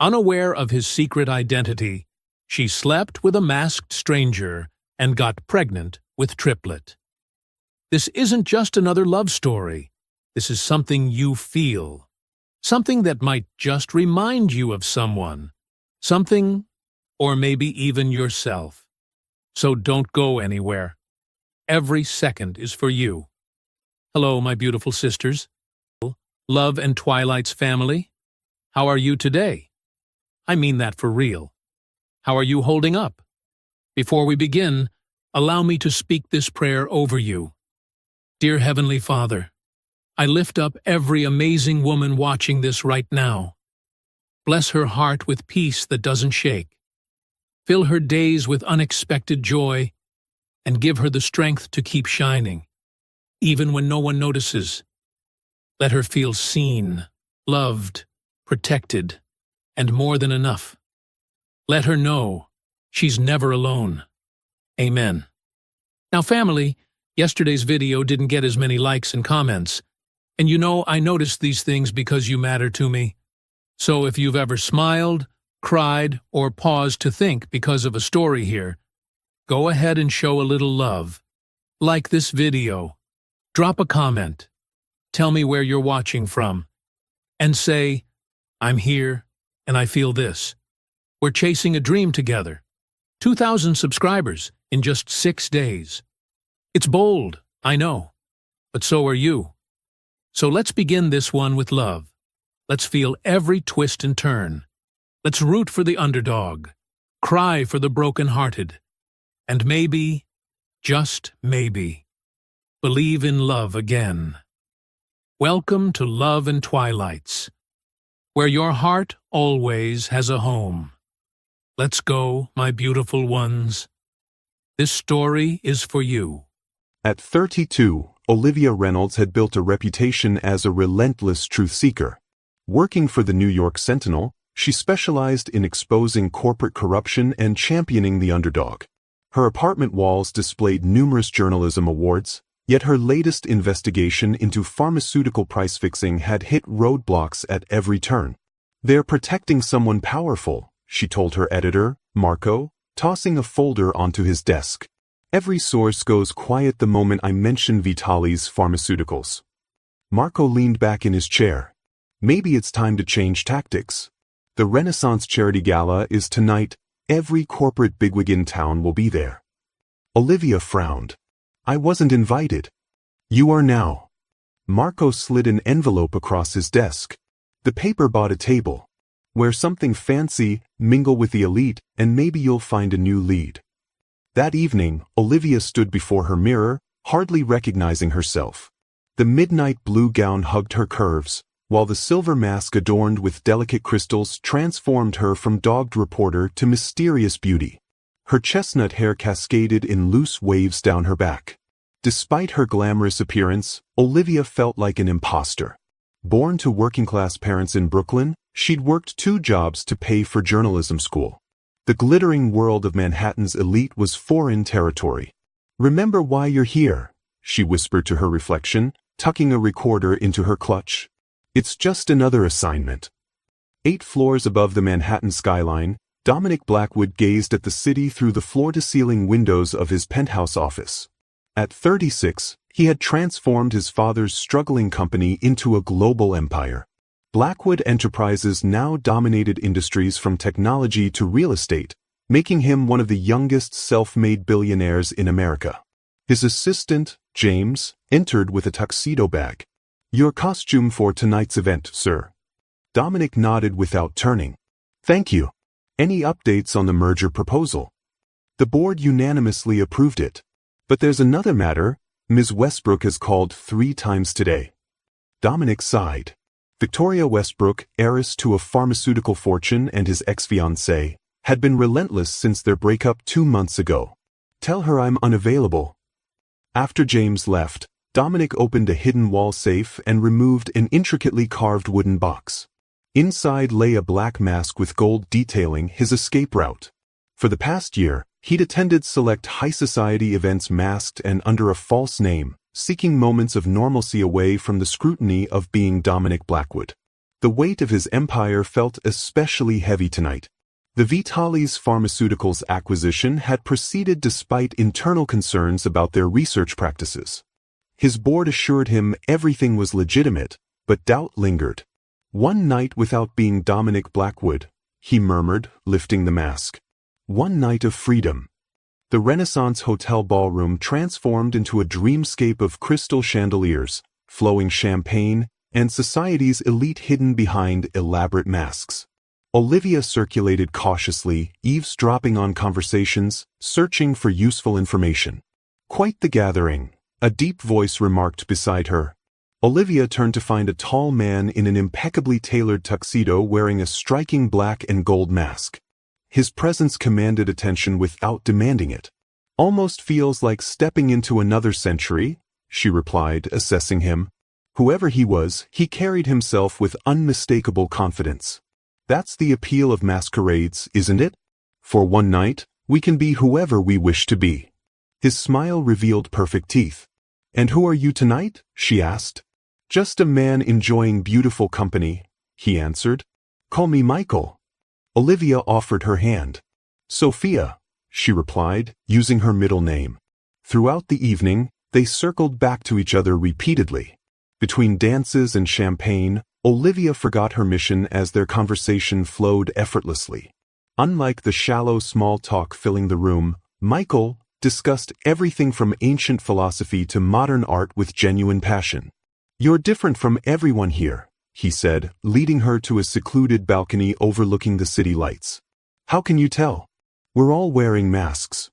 Unaware of his secret identity, she slept with a masked stranger and got pregnant with triplet. This isn't just another love story. This is something you feel. Something that might just remind you of someone. Something, or maybe even yourself. So don't go anywhere. Every second is for you. Hello, my beautiful sisters. Love and Twilight's family. How are you today? I mean that for real. How are you holding up? Before we begin, allow me to speak this prayer over you. Dear Heavenly Father, I lift up every amazing woman watching this right now. Bless her heart with peace that doesn't shake. Fill her days with unexpected joy, and give her the strength to keep shining, even when no one notices. Let her feel seen, loved, protected, and more than enough. Let her know she's never alone. Amen. Now, family, yesterday's video didn't get as many likes and comments, and you know I noticed these things because you matter to me. So if you've ever smiled, cried, or paused to think because of a story here, go ahead and show a little love. Like this video. Drop a comment. Tell me where you're watching from. And say, I'm here, and I feel this. We're chasing a dream together. 2,000 subscribers in just 6 days. It's bold, I know, but so are you. So let's begin this one with love. Let's feel every twist and turn. Let's root for the underdog, cry for the broken-hearted, and maybe, just maybe, believe in love again. Welcome to Love and Twilights, where your heart always has a home. Let's go, my beautiful ones. This story is for you. At 32, Olivia Reynolds had built a reputation as a relentless truth seeker. Working for the New York Sentinel, she specialized in exposing corporate corruption and championing the underdog. Her apartment walls displayed numerous journalism awards, yet her latest investigation into pharmaceutical price-fixing had hit roadblocks at every turn. They're protecting someone powerful, she told her editor, Marco, tossing a folder onto his desk. Every source goes quiet the moment I mention Vitali's pharmaceuticals. Marco leaned back in his chair. Maybe it's time to change tactics. The Renaissance Charity Gala is tonight. Every corporate bigwig in town will be there. Olivia frowned. I wasn't invited. You are now. Marco slid an envelope across his desk. The paper bought a table. Wear something fancy, mingle with the elite, and maybe you'll find a new lead. That evening, Olivia stood before her mirror, hardly recognizing herself. The midnight blue gown hugged her curves, while the silver mask adorned with delicate crystals transformed her from dogged reporter to mysterious beauty. Her chestnut hair cascaded in loose waves down her back. Despite her glamorous appearance, Olivia felt like an imposter. Born to working-class parents in Brooklyn, she'd worked 2 jobs to pay for journalism school. The glittering world of Manhattan's elite was foreign territory. Remember why you're here, she whispered to her reflection, tucking a recorder into her clutch. It's just another assignment. 8 floors above the Manhattan skyline, Dominic Blackwood gazed at the city through the floor-to-ceiling windows of his penthouse office. At 36, he had transformed his father's struggling company into a global empire. Blackwood Enterprises now dominated industries from technology to real estate, making him one of the youngest self-made billionaires in America. His assistant, James, entered with a tuxedo bag. Your costume for tonight's event, sir. Dominic nodded without turning. Thank you. Any updates on the merger proposal? The board unanimously approved it. But there's another matter. Ms. Westbrook has called 3 times today. Dominic sighed. Victoria Westbrook, heiress to a pharmaceutical fortune and his ex-fiancée, had been relentless since their breakup 2 months ago. Tell her I'm unavailable. After James left, Dominic opened a hidden wall safe and removed an intricately carved wooden box. Inside lay a black mask with gold detailing his escape route. For the past year, he'd attended select high society events masked and under a false name, seeking moments of normalcy away from the scrutiny of being Dominic Blackwood. The weight of his empire felt especially heavy tonight. The Vitalis Pharmaceuticals acquisition had proceeded despite internal concerns about their research practices. His board assured him everything was legitimate, but doubt lingered. "One night without being Dominic Blackwood," he murmured, lifting the mask. "One night of freedom." The Renaissance Hotel ballroom transformed into a dreamscape of crystal chandeliers, flowing champagne, and society's elite hidden behind elaborate masks. Olivia circulated cautiously, eavesdropping on conversations, searching for useful information. "Quite the gathering," a deep voice remarked beside her. Olivia turned to find a tall man in an impeccably tailored tuxedo wearing a striking black and gold mask. His presence commanded attention without demanding it. "Almost feels like stepping into another century," she replied, assessing him. Whoever he was, he carried himself with unmistakable confidence. That's the appeal of masquerades, isn't it? For one night, we can be whoever we wish to be. His smile revealed perfect teeth. "And who are you tonight?" she asked. "Just a man enjoying beautiful company," he answered. "Call me Michael." Olivia offered her hand. "Sophia," she replied, using her middle name. Throughout the evening, they circled back to each other repeatedly. Between dances and champagne, Olivia forgot her mission as their conversation flowed effortlessly. Unlike the shallow small talk filling the room, Michael discussed everything from ancient philosophy to modern art with genuine passion. "You're different from everyone here," he said, leading her to a secluded balcony overlooking the city lights. "How can you tell? We're all wearing masks.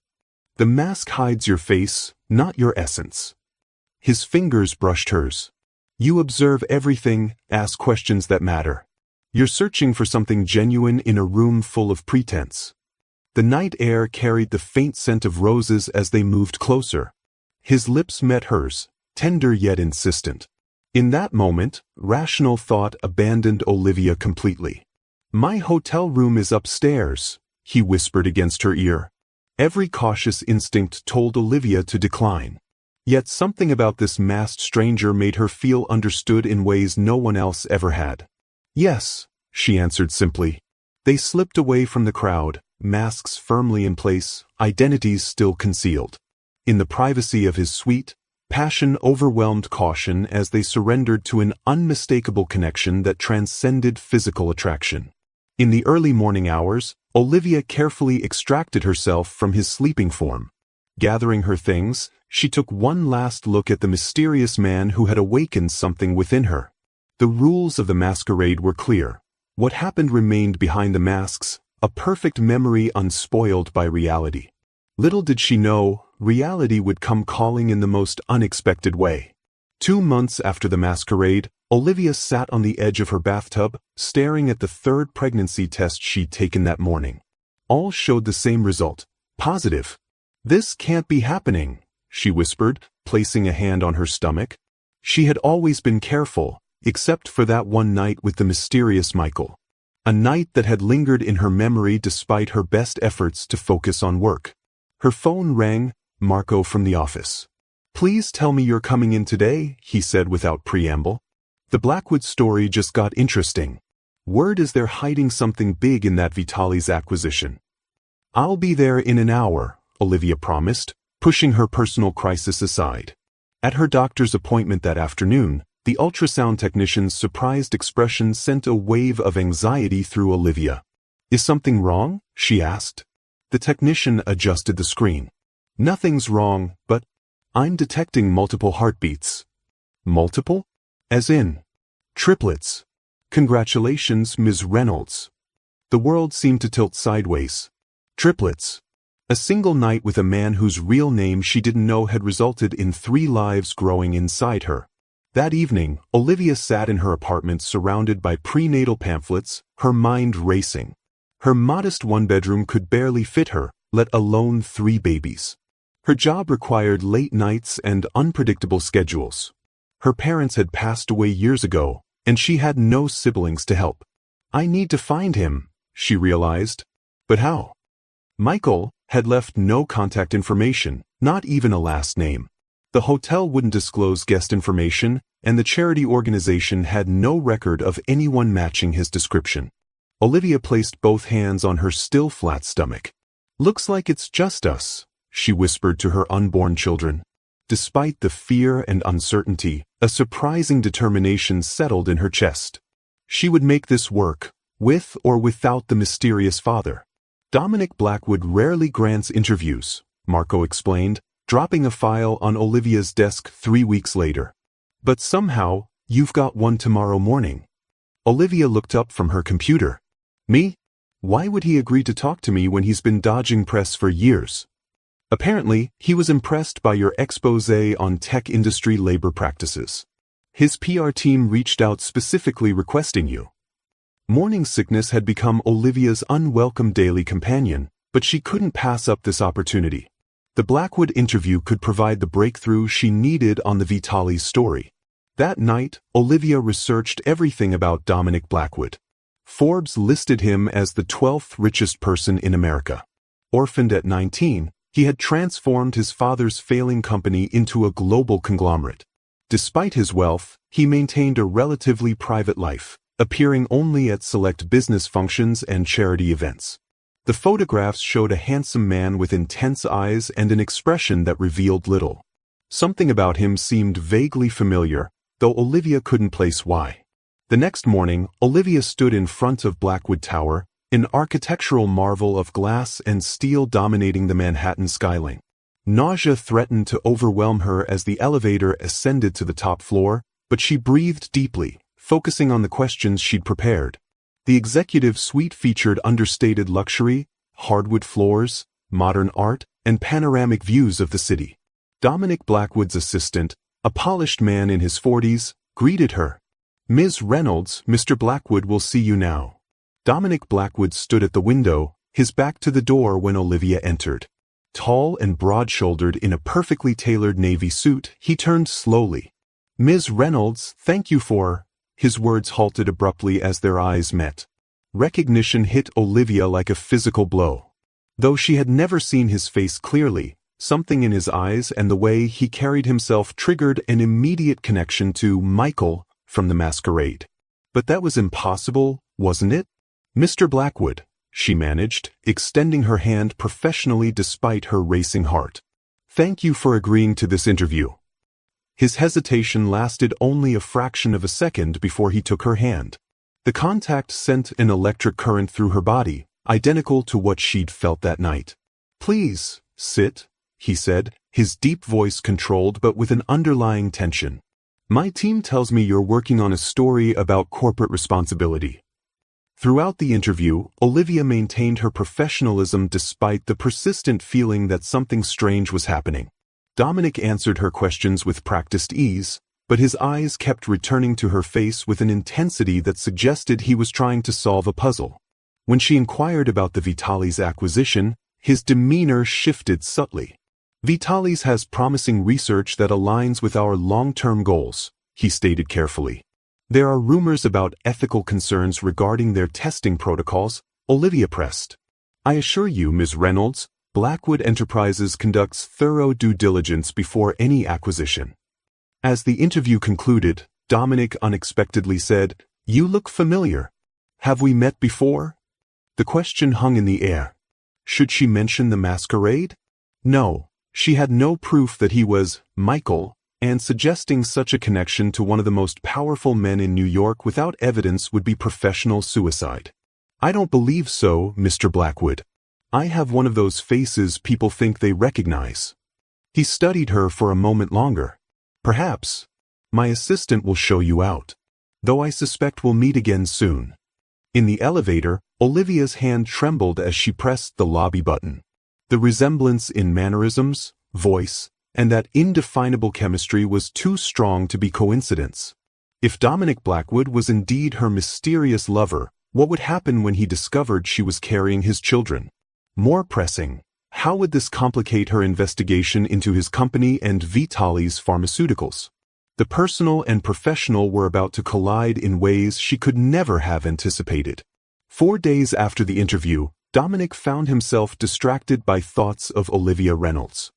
The mask hides your face, not your essence." His fingers brushed hers. "You observe everything, ask questions that matter. You're searching for something genuine in a room full of pretense." The night air carried the faint scent of roses as they moved closer. His lips met hers, tender yet insistent. In that moment, rational thought abandoned Olivia completely. "My hotel room is upstairs," he whispered against her ear. Every cautious instinct told Olivia to decline. Yet something about this masked stranger made her feel understood in ways no one else ever had. "Yes," she answered simply. They slipped away from the crowd, masks firmly in place, identities still concealed. In the privacy of his suite, passion overwhelmed caution as they surrendered to an unmistakable connection that transcended physical attraction. In the early morning hours, Olivia carefully extracted herself from his sleeping form. Gathering her things, she took one last look at the mysterious man who had awakened something within her. The rules of the masquerade were clear. What happened remained behind the masks, a perfect memory unspoiled by reality. Little did she know, reality would come calling in the most unexpected way. 2 months after the masquerade, Olivia sat on the edge of her bathtub, staring at the third pregnancy test she'd taken that morning. All showed the same result: positive. "This can't be happening," she whispered, placing a hand on her stomach. She had always been careful, except for that one night with the mysterious Michael. A night that had lingered in her memory despite her best efforts to focus on work. Her phone rang, Marco from the office. "Please tell me you're coming in today," he said without preamble. "The Blackwood story just got interesting. Word is they're hiding something big in that Vitalis acquisition." "I'll be there in an hour," Olivia promised, pushing her personal crisis aside. At her doctor's appointment that afternoon, the ultrasound technician's surprised expression sent a wave of anxiety through Olivia. "Is something wrong?" she asked. The technician adjusted the screen. "Nothing's wrong, but I'm detecting multiple heartbeats." "Multiple? As in?" "Triplets. Congratulations, Ms. Reynolds." The world seemed to tilt sideways. Triplets. A single night with a man whose real name she didn't know had resulted in 3 lives growing inside her. That evening, Olivia sat in her apartment surrounded by prenatal pamphlets, her mind racing. Her modest one-bedroom could barely fit her, let alone 3 babies. Her job required late nights and unpredictable schedules. Her parents had passed away years ago, and she had no siblings to help. "I need to find him," she realized. But how? Michael had left no contact information, not even a last name. The hotel wouldn't disclose guest information, and the charity organization had no record of anyone matching his description. Olivia placed both hands on her still flat stomach. "Looks like it's just us," she whispered to her unborn children. Despite the fear and uncertainty, a surprising determination settled in her chest. She would make this work, with or without the mysterious father. "Dominic Blackwood rarely grants interviews," Marco explained, dropping a file on Olivia's desk 3 weeks later. "But somehow, you've got one tomorrow morning." Olivia looked up from her computer. "Me? Why would he agree to talk to me when he's been dodging press for years?" "Apparently, he was impressed by your exposé on tech industry labor practices. His PR team reached out specifically requesting you." Morning sickness had become Olivia's unwelcome daily companion, but she couldn't pass up this opportunity. The Blackwood interview could provide the breakthrough she needed on the Vitalis story. That night, Olivia researched everything about Dominic Blackwood. Forbes listed him as the 12th richest person in America. Orphaned at 19, he had transformed his father's failing company into a global conglomerate. Despite his wealth, he maintained a relatively private life, appearing only at select business functions and charity events. The photographs showed a handsome man with intense eyes and an expression that revealed little. Something about him seemed vaguely familiar, though Olivia couldn't place why. The next morning, Olivia stood in front of Blackwood Tower, an architectural marvel of glass and steel dominating the Manhattan skyline. Nausea threatened to overwhelm her as the elevator ascended to the top floor, but she breathed deeply, focusing on the questions she'd prepared. The executive suite featured understated luxury, hardwood floors, modern art, and panoramic views of the city. Dominic Blackwood's assistant, a polished man in his 40s, greeted her. "Ms. Reynolds, Mr. Blackwood will see you now." Dominic Blackwood stood at the window, his back to the door when Olivia entered. Tall and broad-shouldered in a perfectly tailored navy suit, he turned slowly. "Ms. Reynolds, thank you for—" His words halted abruptly as their eyes met. Recognition hit Olivia like a physical blow. Though she had never seen his face clearly, something in his eyes and the way he carried himself triggered an immediate connection to Michael from the masquerade. But that was impossible, wasn't it? "Mr. Blackwood," she managed, extending her hand professionally despite her racing heart. "Thank you for agreeing to this interview." His hesitation lasted only a fraction of a second before he took her hand. The contact sent an electric current through her body, identical to what she'd felt that night. "Please, sit," he said, his deep voice controlled but with an underlying tension. "My team tells me you're working on a story about corporate responsibility." Throughout the interview, Olivia maintained her professionalism despite the persistent feeling that something strange was happening. Dominic answered her questions with practiced ease, but his eyes kept returning to her face with an intensity that suggested he was trying to solve a puzzle. When she inquired about the Vitalis acquisition, his demeanor shifted subtly. "Vitalis has promising research that aligns with our long-term goals," he stated carefully. "There are rumors about ethical concerns regarding their testing protocols," Olivia pressed. "I assure you, Ms. Reynolds, Blackwood Enterprises conducts thorough due diligence before any acquisition." As the interview concluded, Dominic unexpectedly said, "You look familiar. Have we met before?" The question hung in the air. Should she mention the masquerade? No. She had no proof that he was Michael, and suggesting such a connection to one of the most powerful men in New York without evidence would be professional suicide. "I don't believe so, Mr. Blackwood. I have one of those faces people think they recognize." He studied her for a moment longer. "Perhaps. My assistant will show you out. Though I suspect we'll meet again soon." In the elevator, Olivia's hand trembled as she pressed the lobby button. The resemblance in mannerisms, voice, and that indefinable chemistry was too strong to be coincidence. If Dominic Blackwood was indeed her mysterious lover, what would happen when he discovered she was carrying his children? More pressing, how would this complicate her investigation into his company and Vitalis Pharmaceuticals? The personal and professional were about to collide in ways she could never have anticipated. 4 days after the interview, Dominic found himself distracted by thoughts of Olivia Reynolds.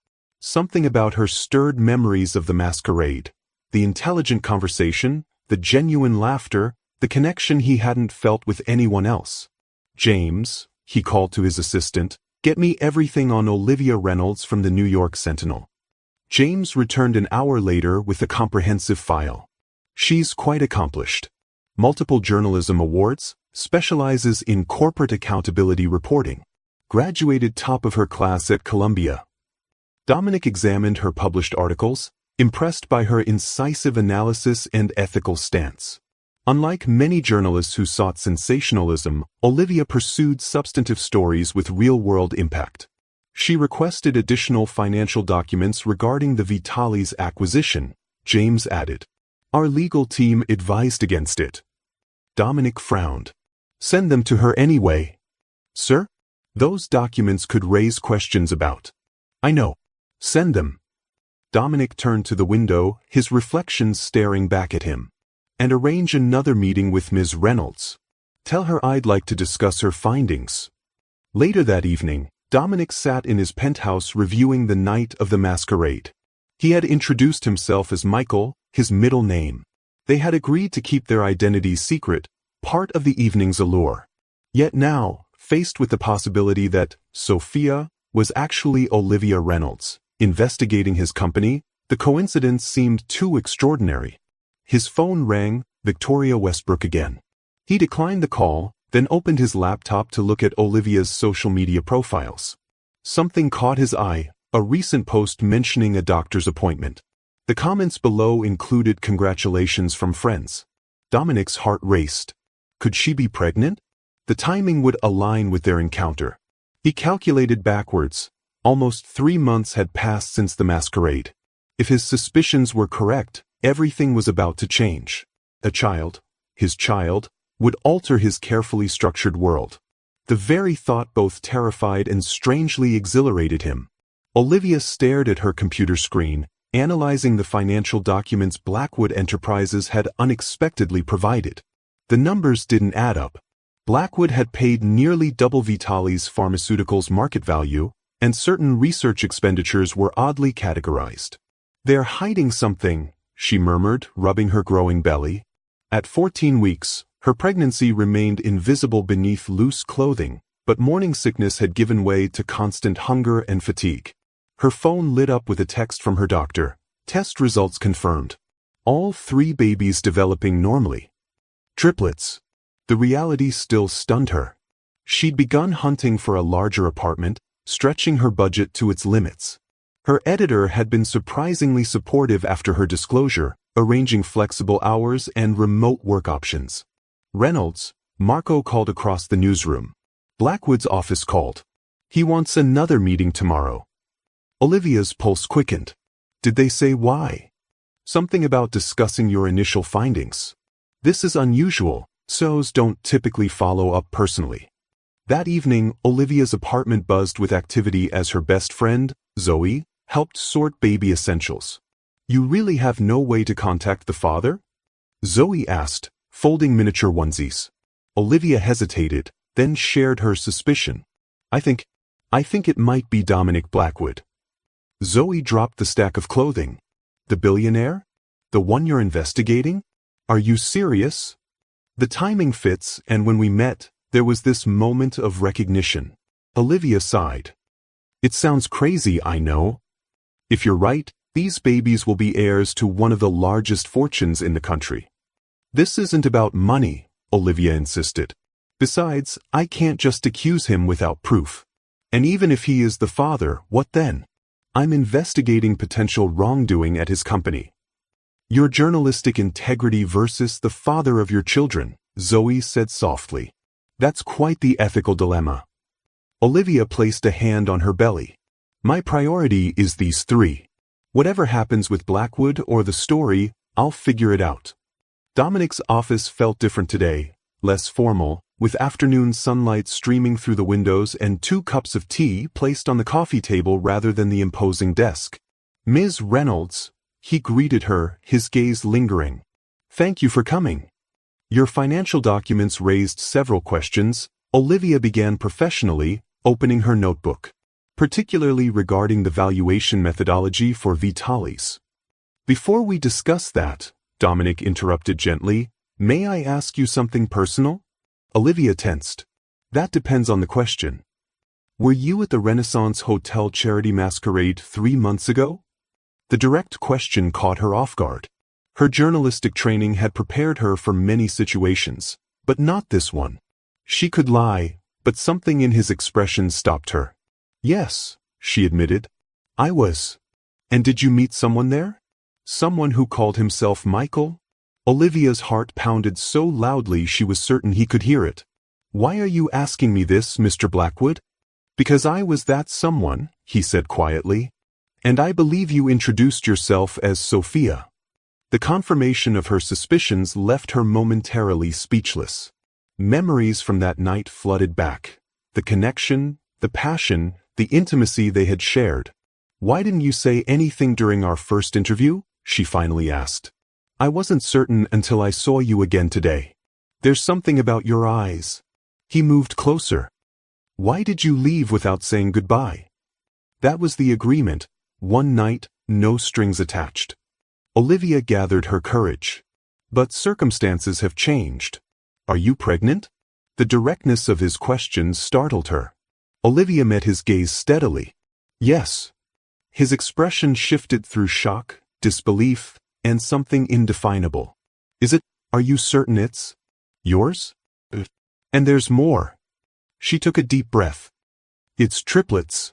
Something about her stirred memories of the masquerade. The intelligent conversation, the genuine laughter, the connection he hadn't felt with anyone else. "James," he called to his assistant, "get me everything on Olivia Reynolds from the New York Sentinel." James returned an hour later with a comprehensive file. "She's quite accomplished. Multiple journalism awards, specializes in corporate accountability reporting. Graduated top of her class at Columbia." Dominic examined her published articles, impressed by her incisive analysis and ethical stance. Unlike many journalists who sought sensationalism, Olivia pursued substantive stories with real-world impact. She requested additional financial documents regarding the Vitalis acquisition, James added. "Our legal team advised against it." Dominic frowned. "Send them to her anyway." "Sir? Those documents could raise questions about." "I know. Send them." Dominic turned to the window, his reflections staring back at him. "And arrange another meeting with Ms. Reynolds. Tell her I'd like to discuss her findings." Later that evening, Dominic sat in his penthouse reviewing the night of the masquerade. He had introduced himself as Michael, his middle name. They had agreed to keep their identities secret, part of the evening's allure. Yet now, faced with the possibility that Sophia was actually Olivia Reynolds, investigating his company, the coincidence seemed too extraordinary. His phone rang, Victoria Westbrook again. He declined the call, then opened his laptop to look at Olivia's social media profiles. Something caught his eye, a recent post mentioning a doctor's appointment. The comments below included congratulations from friends. Dominic's heart raced. Could she be pregnant? The timing would align with their encounter. He calculated backwards. Almost 3 months had passed since the masquerade. If his suspicions were correct, everything was about to change. A child, his child, would alter his carefully structured world. The very thought both terrified and strangely exhilarated him. Olivia stared at her computer screen, analyzing the financial documents Blackwood Enterprises had unexpectedly provided. The numbers didn't add up. Blackwood had paid nearly double Vitalis Pharmaceuticals' market value, and certain research expenditures were oddly categorized. "They're hiding something," she murmured, rubbing her growing belly. At 14 weeks, her pregnancy remained invisible beneath loose clothing, but morning sickness had given way to constant hunger and fatigue. Her phone lit up with a text from her doctor. Test results confirmed. All 3 babies developing normally. Triplets. The reality still stunned her. She'd begun hunting for a larger apartment, stretching her budget to its limits. Her editor had been surprisingly supportive after her disclosure, arranging flexible hours and remote work options. "Reynolds," Marco called across the newsroom. Blackwood's office called. "He wants another meeting tomorrow." Olivia's pulse quickened. "Did they say why?" "Something about discussing your initial findings. This is unusual, SOs don't typically follow up personally." That evening, Olivia's apartment buzzed with activity as her best friend, Zoe, helped sort baby essentials. "You really have no way to contact the father?" Zoe asked, folding miniature onesies. Olivia hesitated, then shared her suspicion. I think it might be Dominic Blackwood." Zoe dropped the stack of clothing. "The billionaire? The one you're investigating? Are you serious?" The timing fits, and when we met, there was this moment of recognition. Olivia sighed. "It sounds crazy, I know. If you're right, these babies will be heirs to one of the largest fortunes in the country." "This isn't about money," Olivia insisted. "Besides, I can't just accuse him without proof. And even if he is the father, what then? I'm investigating potential wrongdoing at his company." "Your journalistic integrity versus the father of your children," Zoe said softly. "That's quite the ethical dilemma." Olivia placed a hand on her belly. "My priority is these 3. Whatever happens with Blackwood or the story, I'll figure it out." Dominic's office felt different today, less formal, with afternoon sunlight streaming through the windows and 2 cups of tea placed on the coffee table rather than the imposing desk. "Ms. Reynolds," he greeted her, his gaze lingering. "Thank you for coming." "Your financial documents raised several questions," Olivia began professionally, opening her notebook. particularly regarding the valuation methodology for Vitalis. Before we discuss that, Dominic interrupted gently, may I ask you something personal? Olivia tensed. That depends on the question. Were you at the Renaissance Hotel charity masquerade 3 months ago? The direct question caught her off guard. Her journalistic training had prepared her for many situations, but not this one. She could lie, but something in his expression stopped her. Yes, she admitted. I was. And did you meet someone there? Someone who called himself Michael? Olivia's heart pounded so loudly she was certain he could hear it. Why are you asking me this, Mr. Blackwood? Because I was that someone, he said quietly. And I believe you introduced yourself as Sophia. The confirmation of her suspicions left her momentarily speechless. Memories from that night flooded back. The connection, the passion, the intimacy they had shared. Why didn't you say anything during our first interview? She finally asked. I wasn't certain until I saw you again today. There's something about your eyes. He moved closer. Why did you leave without saying goodbye? That was the agreement. One night, no strings attached. Olivia gathered her courage. But circumstances have changed. Are you pregnant? The directness of his question startled her. Olivia met his gaze steadily. Yes. His expression shifted through shock, disbelief, and something indefinable. Is it? Are you certain it's yours? And there's more. She took a deep breath. It's triplets.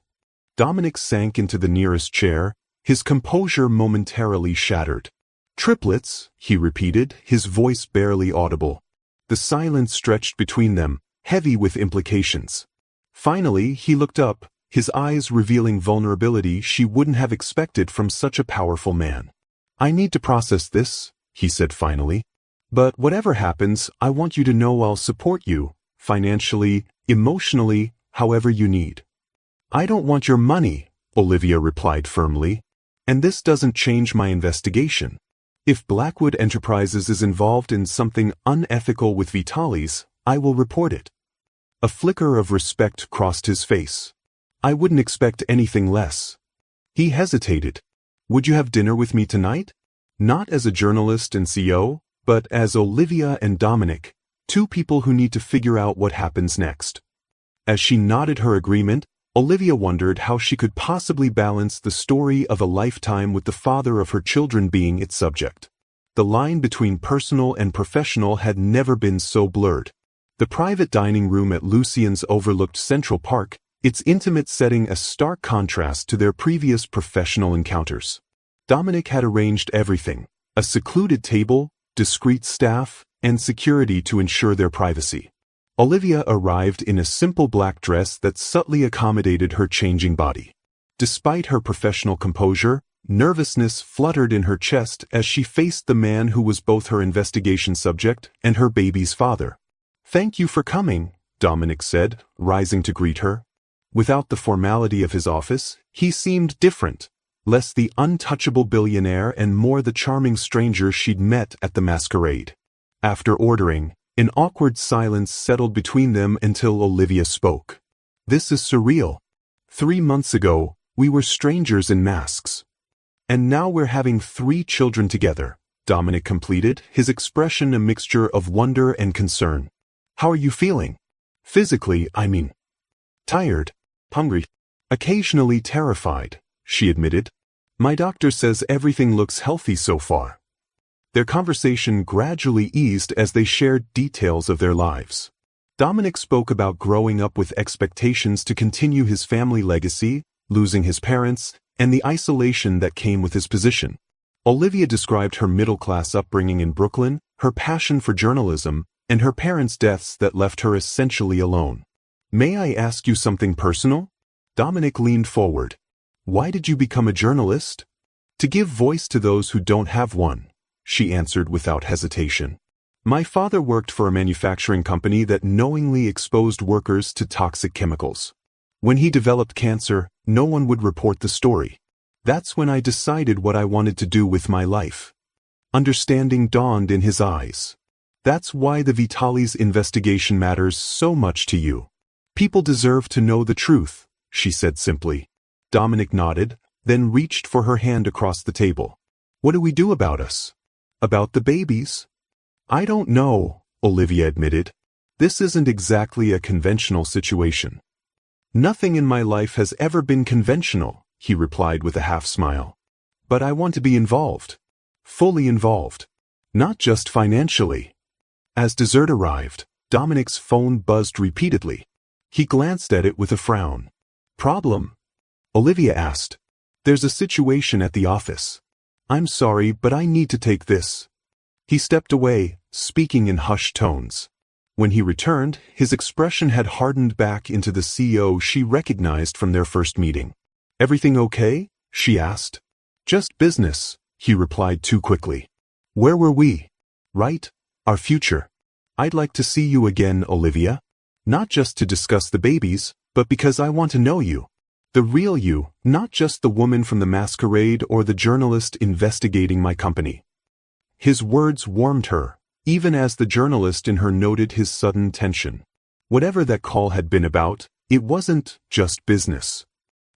Dominic sank into the nearest chair, his composure momentarily shattered. Triplets, he repeated, his voice barely audible. The silence stretched between them, heavy with implications. Finally, he looked up, his eyes revealing vulnerability she wouldn't have expected from such a powerful man. I need to process this, he said finally. But whatever happens, I want you to know I'll support you, financially, emotionally, however you need. I don't want your money, Olivia replied firmly. And this doesn't change my investigation. If Blackwood Enterprises is involved in something unethical with Vitalis, I will report it. A flicker of respect crossed his face. I wouldn't expect anything less. He hesitated. Would you have dinner with me tonight? Not as a journalist and CEO, but as Olivia and Dominic, two people who need to figure out what happens next. As she nodded her agreement, Olivia wondered how she could possibly balance the story of a lifetime with the father of her children being its subject. The line between personal and professional had never been so blurred. The private dining room at Lucian's overlooked Central Park, its intimate setting a stark contrast to their previous professional encounters. Dominic had arranged everything, a secluded table, discreet staff, and security to ensure their privacy. Olivia arrived in a simple black dress that subtly accommodated her changing body. Despite her professional composure, nervousness fluttered in her chest as she faced the man who was both her investigation subject and her baby's father. Thank you for coming, Dominic said, rising to greet her. Without the formality of his office, he seemed different, less the untouchable billionaire and more the charming stranger she'd met at the masquerade. After ordering, an awkward silence settled between them until Olivia spoke. This is surreal. 3 months ago, we were strangers in masks. And now we're having 3 children together, Dominic completed, his expression a mixture of wonder and concern. How are you feeling? Physically, I mean. Tired, hungry, occasionally terrified, she admitted. My doctor says everything looks healthy so far. Their conversation gradually eased as they shared details of their lives. Dominic spoke about growing up with expectations to continue his family legacy, losing his parents, and the isolation that came with his position. Olivia described her middle-class upbringing in Brooklyn, her passion for journalism, and her parents' deaths that left her essentially alone. May I ask you something personal? Dominic leaned forward. Why did you become a journalist? To give voice to those who don't have one, she answered without hesitation. My father worked for a manufacturing company that knowingly exposed workers to toxic chemicals. When he developed cancer, no one would report the story. That's when I decided what I wanted to do with my life. Understanding dawned in his eyes. That's why the Vitalis investigation matters so much to you. People deserve to know the truth, she said simply. Dominic nodded, then reached for her hand across the table. What do we do about us? About the babies? I don't know, Olivia admitted. This isn't exactly a conventional situation. Nothing in my life has ever been conventional, he replied with a half-smile. But I want to be involved. Fully involved. Not just financially. As dessert arrived, Dominic's phone buzzed repeatedly. He glanced at it with a frown. Problem? Olivia asked. There's a situation at the office. I'm sorry, but I need to take this. He stepped away, speaking in hushed tones. When he returned, his expression had hardened back into the CEO she recognized from their first meeting. Everything okay? She asked. Just business, he replied too quickly. Where were we? Right? Our future. I'd like to see you again, Olivia. Not just to discuss the babies, but because I want to know you. The real you, not just the woman from the masquerade or the journalist investigating my company. His words warmed her, even as the journalist in her noted his sudden tension. Whatever that call had been about, it wasn't just business.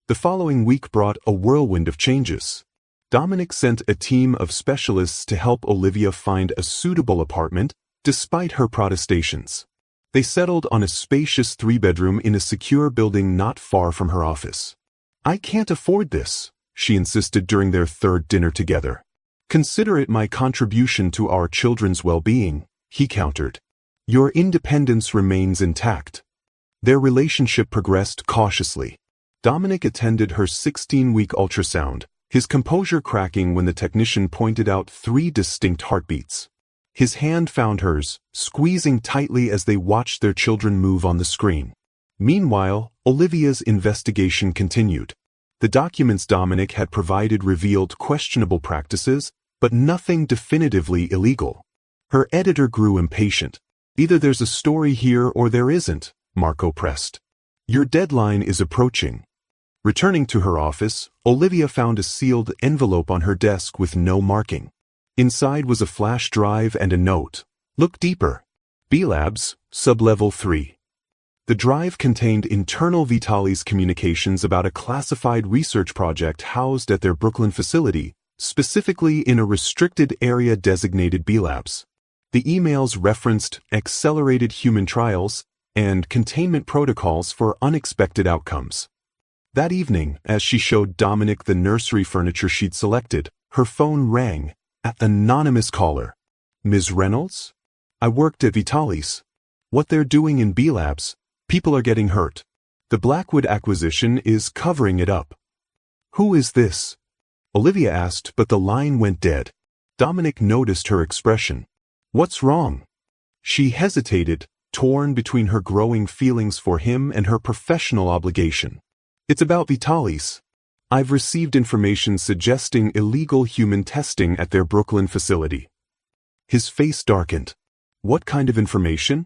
The following week brought a whirlwind of changes. Dominic sent a team of specialists to help Olivia find a suitable apartment, despite her protestations. They settled on a spacious 3-bedroom in a secure building not far from her office. I can't afford this, she insisted during their third dinner together. Consider it my contribution to our children's well-being, he countered. Your independence remains intact. Their relationship progressed cautiously. Dominic attended her 16-week ultrasound, his composure cracking when the technician pointed out 3 distinct heartbeats. His hand found hers, squeezing tightly as they watched their children move on the screen. Meanwhile, Olivia's investigation continued. The documents Dominic had provided revealed questionable practices, but nothing definitively illegal. Her editor grew impatient. Either there's a story here or there isn't, Marco pressed. Your deadline is approaching. Returning to her office, Olivia found a sealed envelope on her desk with no marking. Inside was a flash drive and a note. Look deeper. B-Labs, Sublevel 3. The drive contained internal Vitali's communications about a classified research project housed at their Brooklyn facility, specifically in a restricted area designated B-Labs. The emails referenced accelerated human trials and containment protocols for unexpected outcomes. That evening, as she showed Dominic the nursery furniture she'd selected, her phone rang. Anonymous caller. Ms. Reynolds? I worked at Vitali's. What they're doing in B-Labs, people are getting hurt. The Blackwood acquisition is covering it up. Who is this? Olivia asked, but the line went dead. Dominic noticed her expression. What's wrong? She hesitated, torn between her growing feelings for him and her professional obligation. It's about Vitali's. I've received information suggesting illegal human testing at their Brooklyn facility. His face darkened. What kind of information?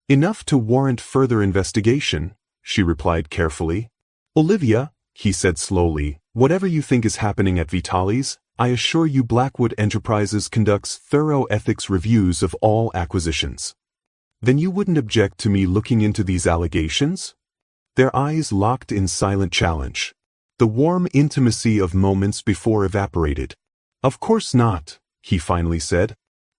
Enough to warrant further investigation, she replied carefully. Olivia, he said slowly, whatever you think is happening at Vitali's, I assure you Blackwood Enterprises conducts thorough ethics reviews of all acquisitions. Then you wouldn't object to me looking into these allegations? Their eyes locked in silent challenge. The warm intimacy of moments before evaporated. Of course not, he finally said.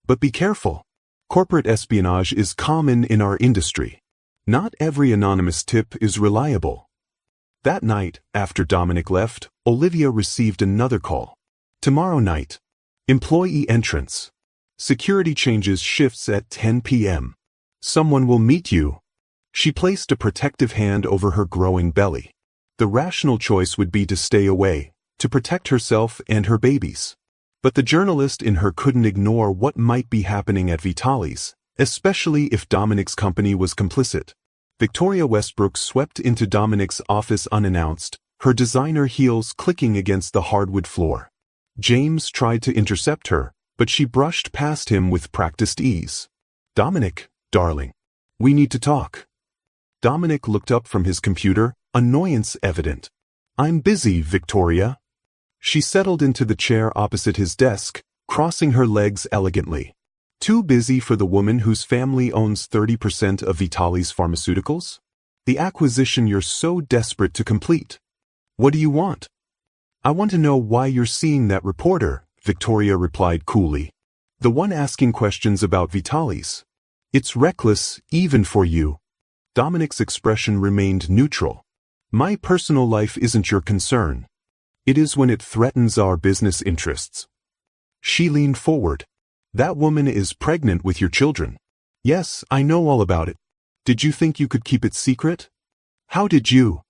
But be careful. Corporate espionage is common in our industry. Not every anonymous tip is reliable. That night, after Dominic left, Olivia received another call. Tomorrow night. Employee entrance. Security changes shifts at 10 p.m. Someone will meet you. She placed a protective hand over her growing belly. The rational choice would be to stay away, to protect herself and her babies. But the journalist in her couldn't ignore what might be happening at Vitali's, especially if Dominic's company was complicit. Victoria Westbrook swept into Dominic's office unannounced, her designer heels clicking against the hardwood floor. James tried to intercept her, but she brushed past him with practiced ease. Dominic, darling, we need to talk. Dominic looked up from his computer, annoyance evident. I'm busy, Victoria. She settled into the chair opposite his desk, crossing her legs elegantly. Too busy for the woman whose family owns 30% of Vitali's pharmaceuticals? The acquisition you're so desperate to complete. What do you want? I want to know why you're seeing that reporter, Victoria replied coolly. The one asking questions about Vitalis. It's reckless, even for you. Dominic's expression remained neutral. My personal life isn't your concern. It is when it threatens our business interests. She leaned forward. That woman is pregnant with your children. Yes, I know all about it. Did you think you could keep it secret? How did you?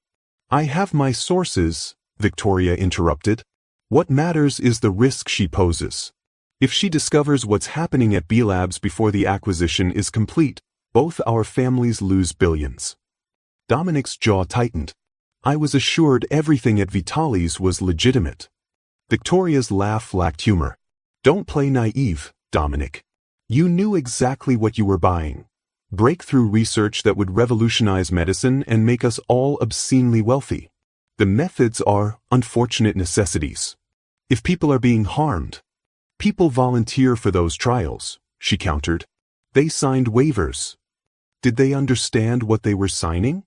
I have my sources, Victoria interrupted. What matters is the risk she poses. If she discovers what's happening at B Labs before the acquisition is complete, both our families lose billions. Dominic's jaw tightened. I was assured everything at Vitalis was legitimate. Victoria's laugh lacked humor. Don't play naive, Dominic. You knew exactly what you were buying. Breakthrough research that would revolutionize medicine and make us all obscenely wealthy. The methods are unfortunate necessities. If people are being harmed, people volunteer for those trials, she countered. They signed waivers. Did they understand what they were signing?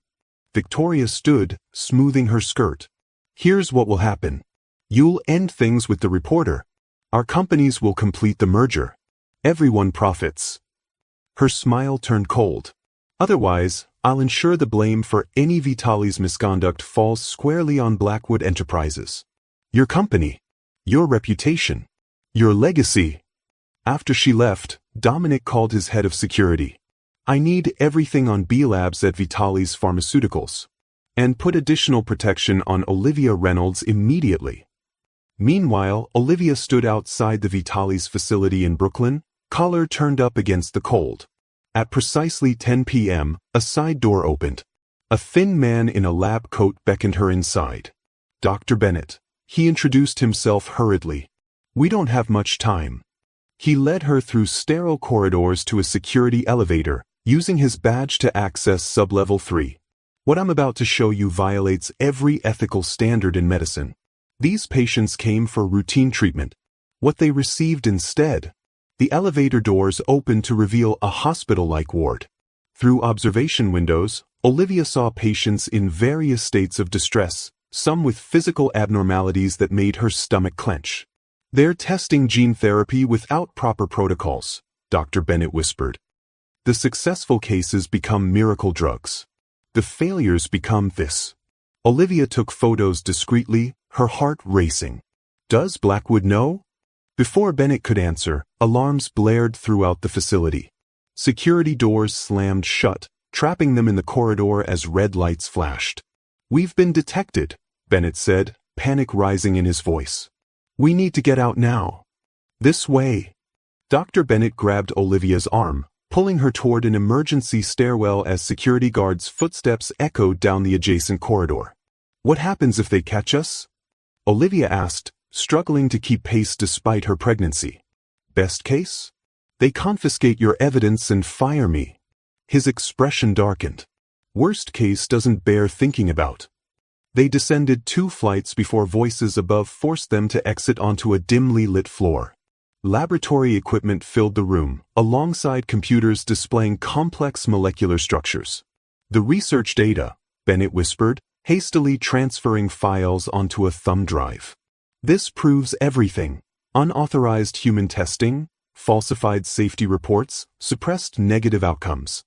Victoria stood, smoothing her skirt. Here's what will happen. You'll end things with the reporter. Our companies will complete the merger. Everyone profits. Her smile turned cold. Otherwise, I'll ensure the blame for any Vitalis misconduct falls squarely on Blackwood Enterprises. Your company. Your reputation. Your legacy. After she left, Dominic called his head of security. I need everything on B Labs at Vitalis Pharmaceuticals. And put additional protection on Olivia Reynolds immediately. Meanwhile, Olivia stood outside the Vitalis facility in Brooklyn, collar turned up against the cold. At precisely 10 p.m., a side door opened. A thin man in a lab coat beckoned her inside. Dr. Bennett. He introduced himself hurriedly. We don't have much time. He led her through sterile corridors to a security elevator, using his badge to access sublevel 3. What I'm about to show you violates every ethical standard in medicine. These patients came for routine treatment. What they received instead. The elevator doors opened to reveal a hospital-like ward. Through observation windows, Olivia saw patients in various states of distress, some with physical abnormalities that made her stomach clench. They're testing gene therapy without proper protocols, Dr. Bennett whispered. The successful cases become miracle drugs. The failures become this. Olivia took photos discreetly, her heart racing. Does Blackwood know? Before Bennett could answer, alarms blared throughout the facility. Security doors slammed shut, trapping them in the corridor as red lights flashed. We've been detected, Bennett said, panic rising in his voice. We need to get out now. This way. Dr. Bennett grabbed Olivia's arm, pulling her toward an emergency stairwell as security guards' footsteps echoed down the adjacent corridor. What happens if they catch us? Olivia asked, struggling to keep pace despite her pregnancy. Best case? They confiscate your evidence and fire me. His expression darkened. Worst case doesn't bear thinking about. They descended 2 flights before voices above forced them to exit onto a dimly lit floor. Laboratory equipment filled the room, alongside computers displaying complex molecular structures. The research data, Bennett whispered, hastily transferring files onto a thumb drive. This proves everything. Unauthorized human testing, falsified safety reports, suppressed negative outcomes.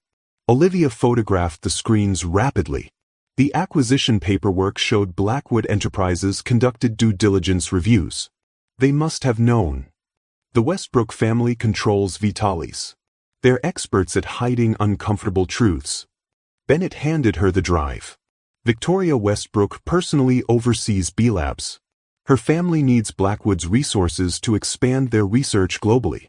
Olivia photographed the screens rapidly. The acquisition paperwork showed Blackwood Enterprises conducted due diligence reviews. They must have known. The Westbrook family controls Vitalis. They're experts at hiding uncomfortable truths. Bennett handed her the drive. Victoria Westbrook personally oversees B Labs. Her family needs Blackwood's resources to expand their research globally.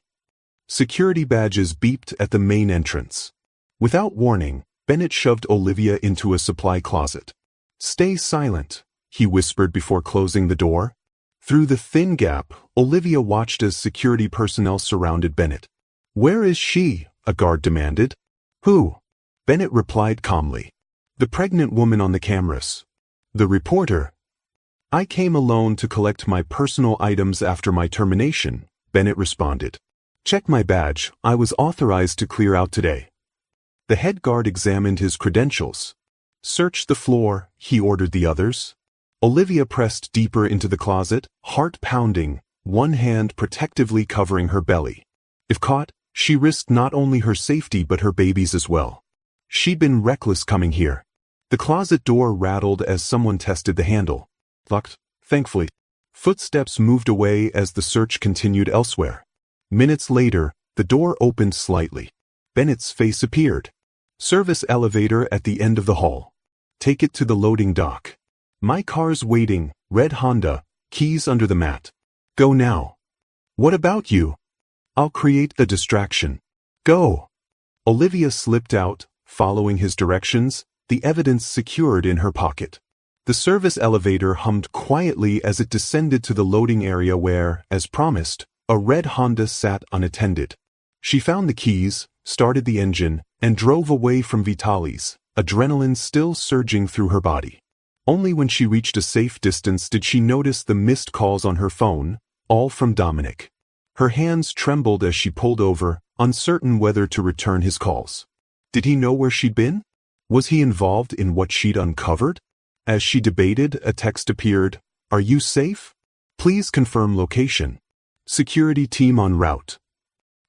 Security badges beeped at the main entrance. Without warning, Bennett shoved Olivia into a supply closet. Stay silent, he whispered before closing the door. Through the thin gap, Olivia watched as security personnel surrounded Bennett. Where is she? A guard demanded. Who? Bennett replied calmly. The pregnant woman on the cameras. The reporter. I came alone to collect my personal items after my termination, Bennett responded. Check my badge, I was authorized to clear out today. The head guard examined his credentials. Search the floor, he ordered the others. Olivia pressed deeper into the closet, heart pounding, one hand protectively covering her belly. If caught, she risked not only her safety but her baby's as well. She'd been reckless coming here. The closet door rattled as someone tested the handle. Locked, thankfully. Footsteps moved away as the search continued elsewhere. Minutes later, the door opened slightly. Bennett's face appeared. Service elevator at the end of the hall. Take it to the loading dock. My car's waiting, red Honda, keys under the mat. Go now. What about you? I'll create the distraction. Go. Olivia slipped out, following his directions, the evidence secured in her pocket. The service elevator hummed quietly as it descended to the loading area where, as promised, a red Honda sat unattended. She found the keys, started the engine, and drove away from Vitalis, adrenaline still surging through her body. Only when she reached a safe distance did she notice the missed calls on her phone, all from Dominic. Her hands trembled as she pulled over, uncertain whether to return his calls. Did he know where she'd been? Was he involved in what she'd uncovered? As she debated, a text appeared. Are you safe? Please confirm location. Security team en route.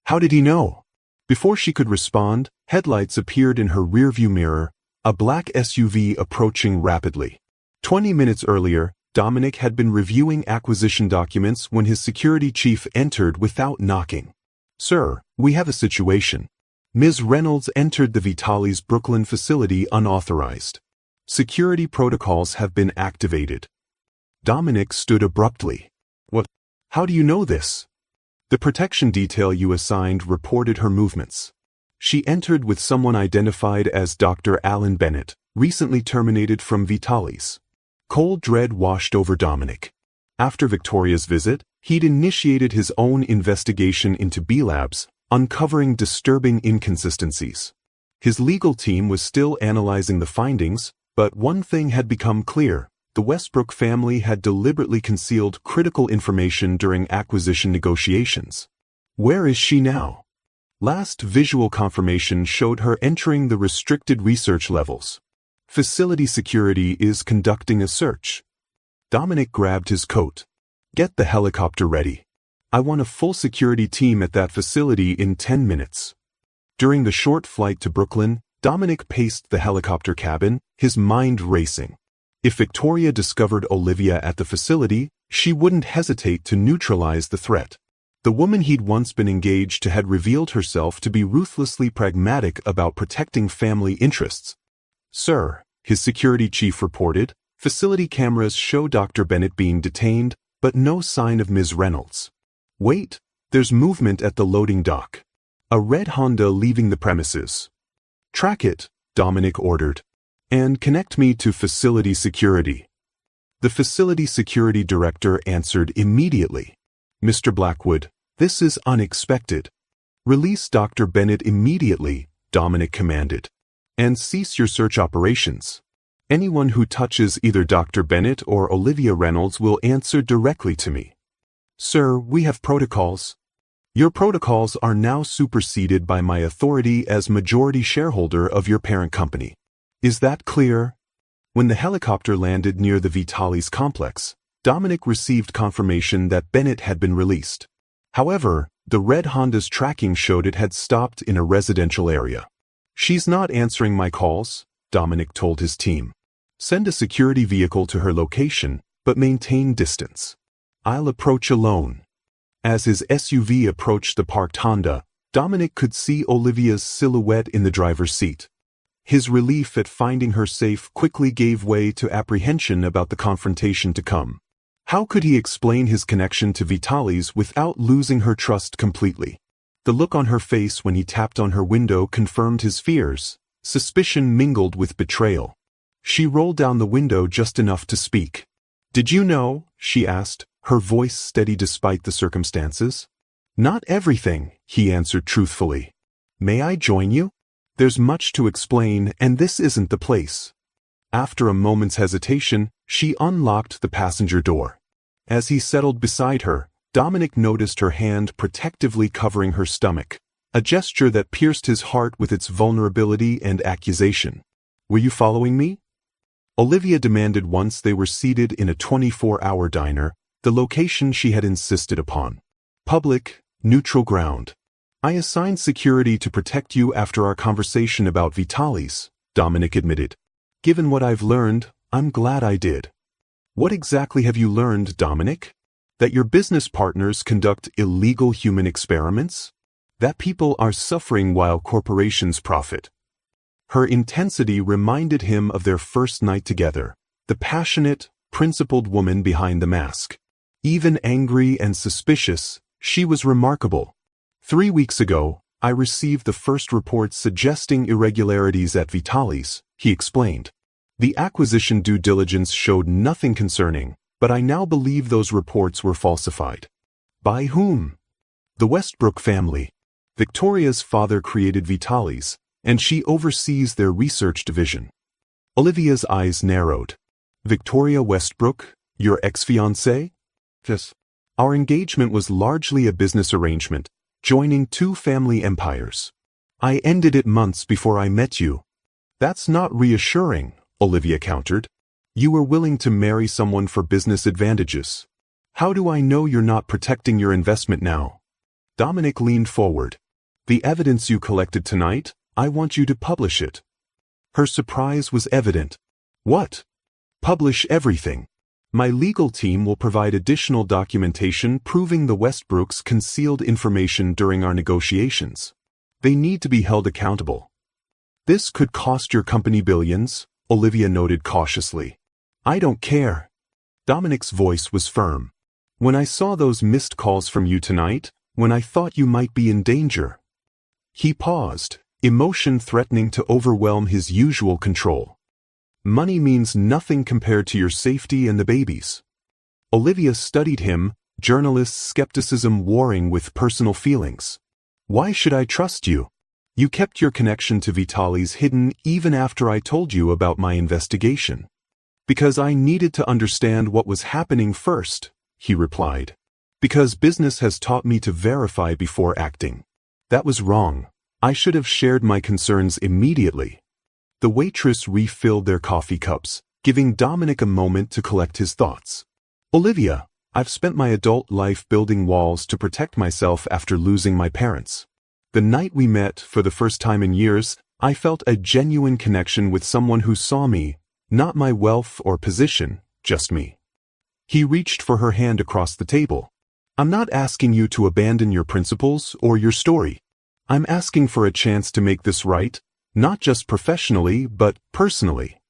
How did he know? Before she could respond, headlights appeared in her rearview mirror, a black SUV approaching rapidly. 20 minutes earlier, Dominic had been reviewing acquisition documents when his security chief entered without knocking. Sir, we have a situation. Ms. Reynolds entered the Vitalis Brooklyn facility unauthorized. Security protocols have been activated. Dominic stood abruptly. What? How do you know this? The protection detail you assigned reported her movements. She entered with someone identified as Dr. Alan Bennett, recently terminated from Vitalis. Cold dread washed over Dominic. After Victoria's visit, he'd initiated his own investigation into B-Labs, uncovering disturbing inconsistencies. His legal team was still analyzing the findings, but one thing had become clear. The Westbrook family had deliberately concealed critical information during acquisition negotiations. Where is she now? Last visual confirmation showed her entering the restricted research levels. Facility security is conducting a search. Dominic grabbed his coat. Get the helicopter ready. I want a full security team at that facility in 10 minutes. During the short flight to Brooklyn, Dominic paced the helicopter cabin, his mind racing. If Victoria discovered Olivia at the facility, she wouldn't hesitate to neutralize the threat. The woman he'd once been engaged to had revealed herself to be ruthlessly pragmatic about protecting family interests. Sir, his security chief reported, facility cameras show Dr. Bennett being detained, but no sign of Ms. Reynolds. Wait, there's movement at the loading dock. A red Honda leaving the premises. Track it, Dominic ordered. And connect me to facility security. The facility security director answered immediately. Mr. Blackwood, this is unexpected. Release Dr. Bennett immediately, Dominic commanded. And cease your search operations. Anyone who touches either Dr. Bennett or Olivia Reynolds will answer directly to me. Sir, we have protocols. Your protocols are now superseded by my authority as majority shareholder of your parent company. Is that clear? When the helicopter landed near the Vitalis complex, Dominic received confirmation that Bennett had been released. However, the red Honda's tracking showed it had stopped in a residential area. She's not answering my calls, Dominic told his team. Send a security vehicle to her location, but maintain distance. I'll approach alone. As his SUV approached the parked Honda, Dominic could see Olivia's silhouette in the driver's seat. His relief at finding her safe quickly gave way to apprehension about the confrontation to come. How could he explain his connection to Vitalis without losing her trust completely? The look on her face when he tapped on her window confirmed his fears. Suspicion mingled with betrayal. She rolled down the window just enough to speak. Did you know? She asked, her voice steady despite the circumstances. Not everything, he answered truthfully. May I join you? There's much to explain, and this isn't the place. After a moment's hesitation, she unlocked the passenger door. As he settled beside her, Dominic noticed her hand protectively covering her stomach, a gesture that pierced his heart with its vulnerability and accusation. Were you following me? Olivia demanded once they were seated in a 24-hour diner, the location she had insisted upon. Public, neutral ground. I assigned security to protect you after our conversation about Vitalis, Dominic admitted. Given what I've learned, I'm glad I did. What exactly have you learned, Dominic? That your business partners conduct illegal human experiments? That people are suffering while corporations profit? Her intensity reminded him of their first night together, the passionate, principled woman behind the mask. Even angry and suspicious, she was remarkable. 3 weeks ago, I received the first reports suggesting irregularities at Vitalis, he explained. The acquisition due diligence showed nothing concerning, but I now believe those reports were falsified. By whom? The Westbrook family. Victoria's father created Vitalis, and she oversees their research division. Olivia's eyes narrowed. Victoria Westbrook, your ex-fiancée? Yes. Our engagement was largely a business arrangement, joining two family empires. I ended it months before I met you. That's not reassuring, Olivia countered. You were willing to marry someone for business advantages. How do I know you're not protecting your investment now? Dominic leaned forward. The evidence you collected tonight, I want you to publish it. Her surprise was evident. What? Publish everything. My legal team will provide additional documentation proving the Westbrooks concealed information during our negotiations. They need to be held accountable. This could cost your company billions, Olivia noted cautiously. I don't care. Dominic's voice was firm. When I saw those missed calls from you tonight, when I thought you might be in danger. He paused, emotion threatening to overwhelm his usual control. Money means nothing compared to your safety and the babies. Olivia studied him, journalist skepticism warring with personal feelings. Why should I trust you? You kept your connection to Vitalis hidden even after I told you about my investigation. Because I needed to understand what was happening first, he replied. Because business has taught me to verify before acting. That was wrong. I should have shared my concerns immediately. The waitress refilled their coffee cups, giving Dominic a moment to collect his thoughts. Olivia, I've spent my adult life building walls to protect myself after losing my parents. The night we met, for the first time in years, I felt a genuine connection with someone who saw me, not my wealth or position, just me. He reached for her hand across the table. I'm not asking you to abandon your principles or your story. I'm asking for a chance to make this right, not just professionally, but personally.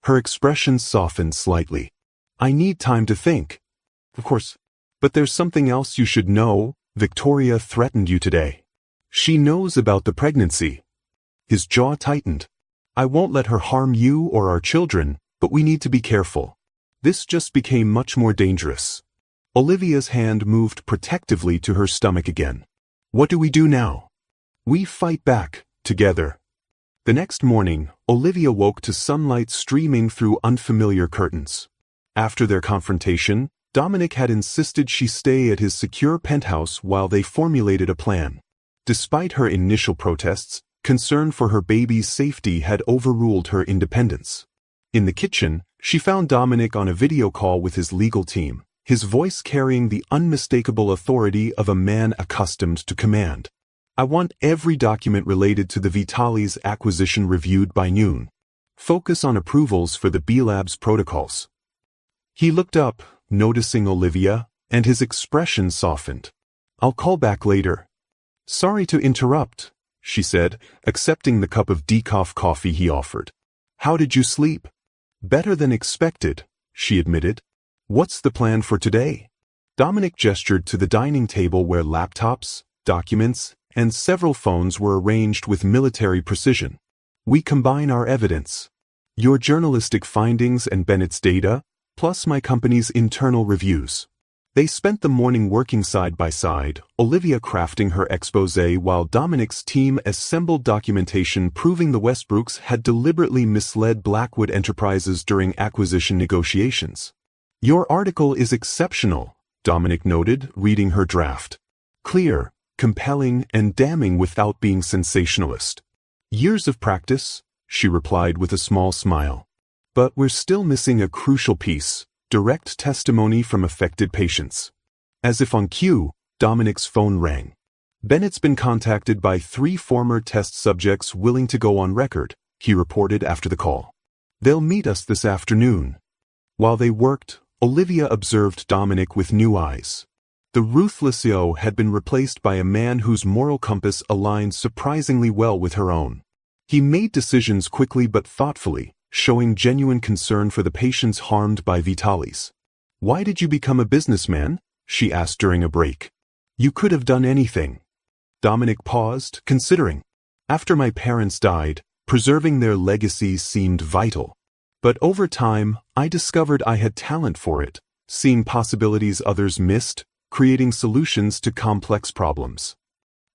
Her expression softened slightly. I need time to think. Of course. But there's something else you should know. Victoria threatened you today. She knows about the pregnancy. His jaw tightened. I won't let her harm you or our children, but we need to be careful. This just became much more dangerous. Olivia's hand moved protectively to her stomach again. What do we do now? We fight back, together. The next morning, Olivia woke to sunlight streaming through unfamiliar curtains. After their confrontation, Dominic had insisted she stay at his secure penthouse while they formulated a plan. Despite her initial protests, concern for her baby's safety had overruled her independence. In the kitchen, she found Dominic on a video call with his legal team, his voice carrying the unmistakable authority of a man accustomed to command. I want every document related to the Vitalis acquisition reviewed by noon. Focus on approvals for the B-Labs protocols. He looked up, noticing Olivia, and his expression softened. I'll call back later. Sorry to interrupt, she said, accepting the cup of decaf coffee he offered. How did you sleep? Better than expected, she admitted. What's the plan for today? Dominic gestured to the dining table where laptops, documents, and several phones were arranged with military precision. We combine our evidence. Your journalistic findings and Bennett's data, plus my company's internal reviews. They spent the morning working side by side, Olivia crafting her exposé while Dominic's team assembled documentation proving the Westbrooks had deliberately misled Blackwood Enterprises during acquisition negotiations. Your article is exceptional, Dominic noted, reading her draft. Clear, compelling, and damning without being sensationalist. Years of practice, she replied with a small smile. But we're still missing a crucial piece: direct testimony from affected patients. As if on cue, Dominic's phone rang. Bennett's been contacted by 3 former test subjects willing to go on record, he reported after the call. They'll meet us this afternoon. While they worked, Olivia observed Dominic with new eyes. The ruthless CEO had been replaced by a man whose moral compass aligned surprisingly well with her own. He made decisions quickly but thoughtfully, showing genuine concern for the patients harmed by Vitalis. "Why did you become a businessman?" she asked during a break. "You could have done anything." Dominic paused, considering. "After my parents died, preserving their legacy seemed vital. But over time, I discovered I had talent for it, seeing possibilities others missed, creating solutions to complex problems."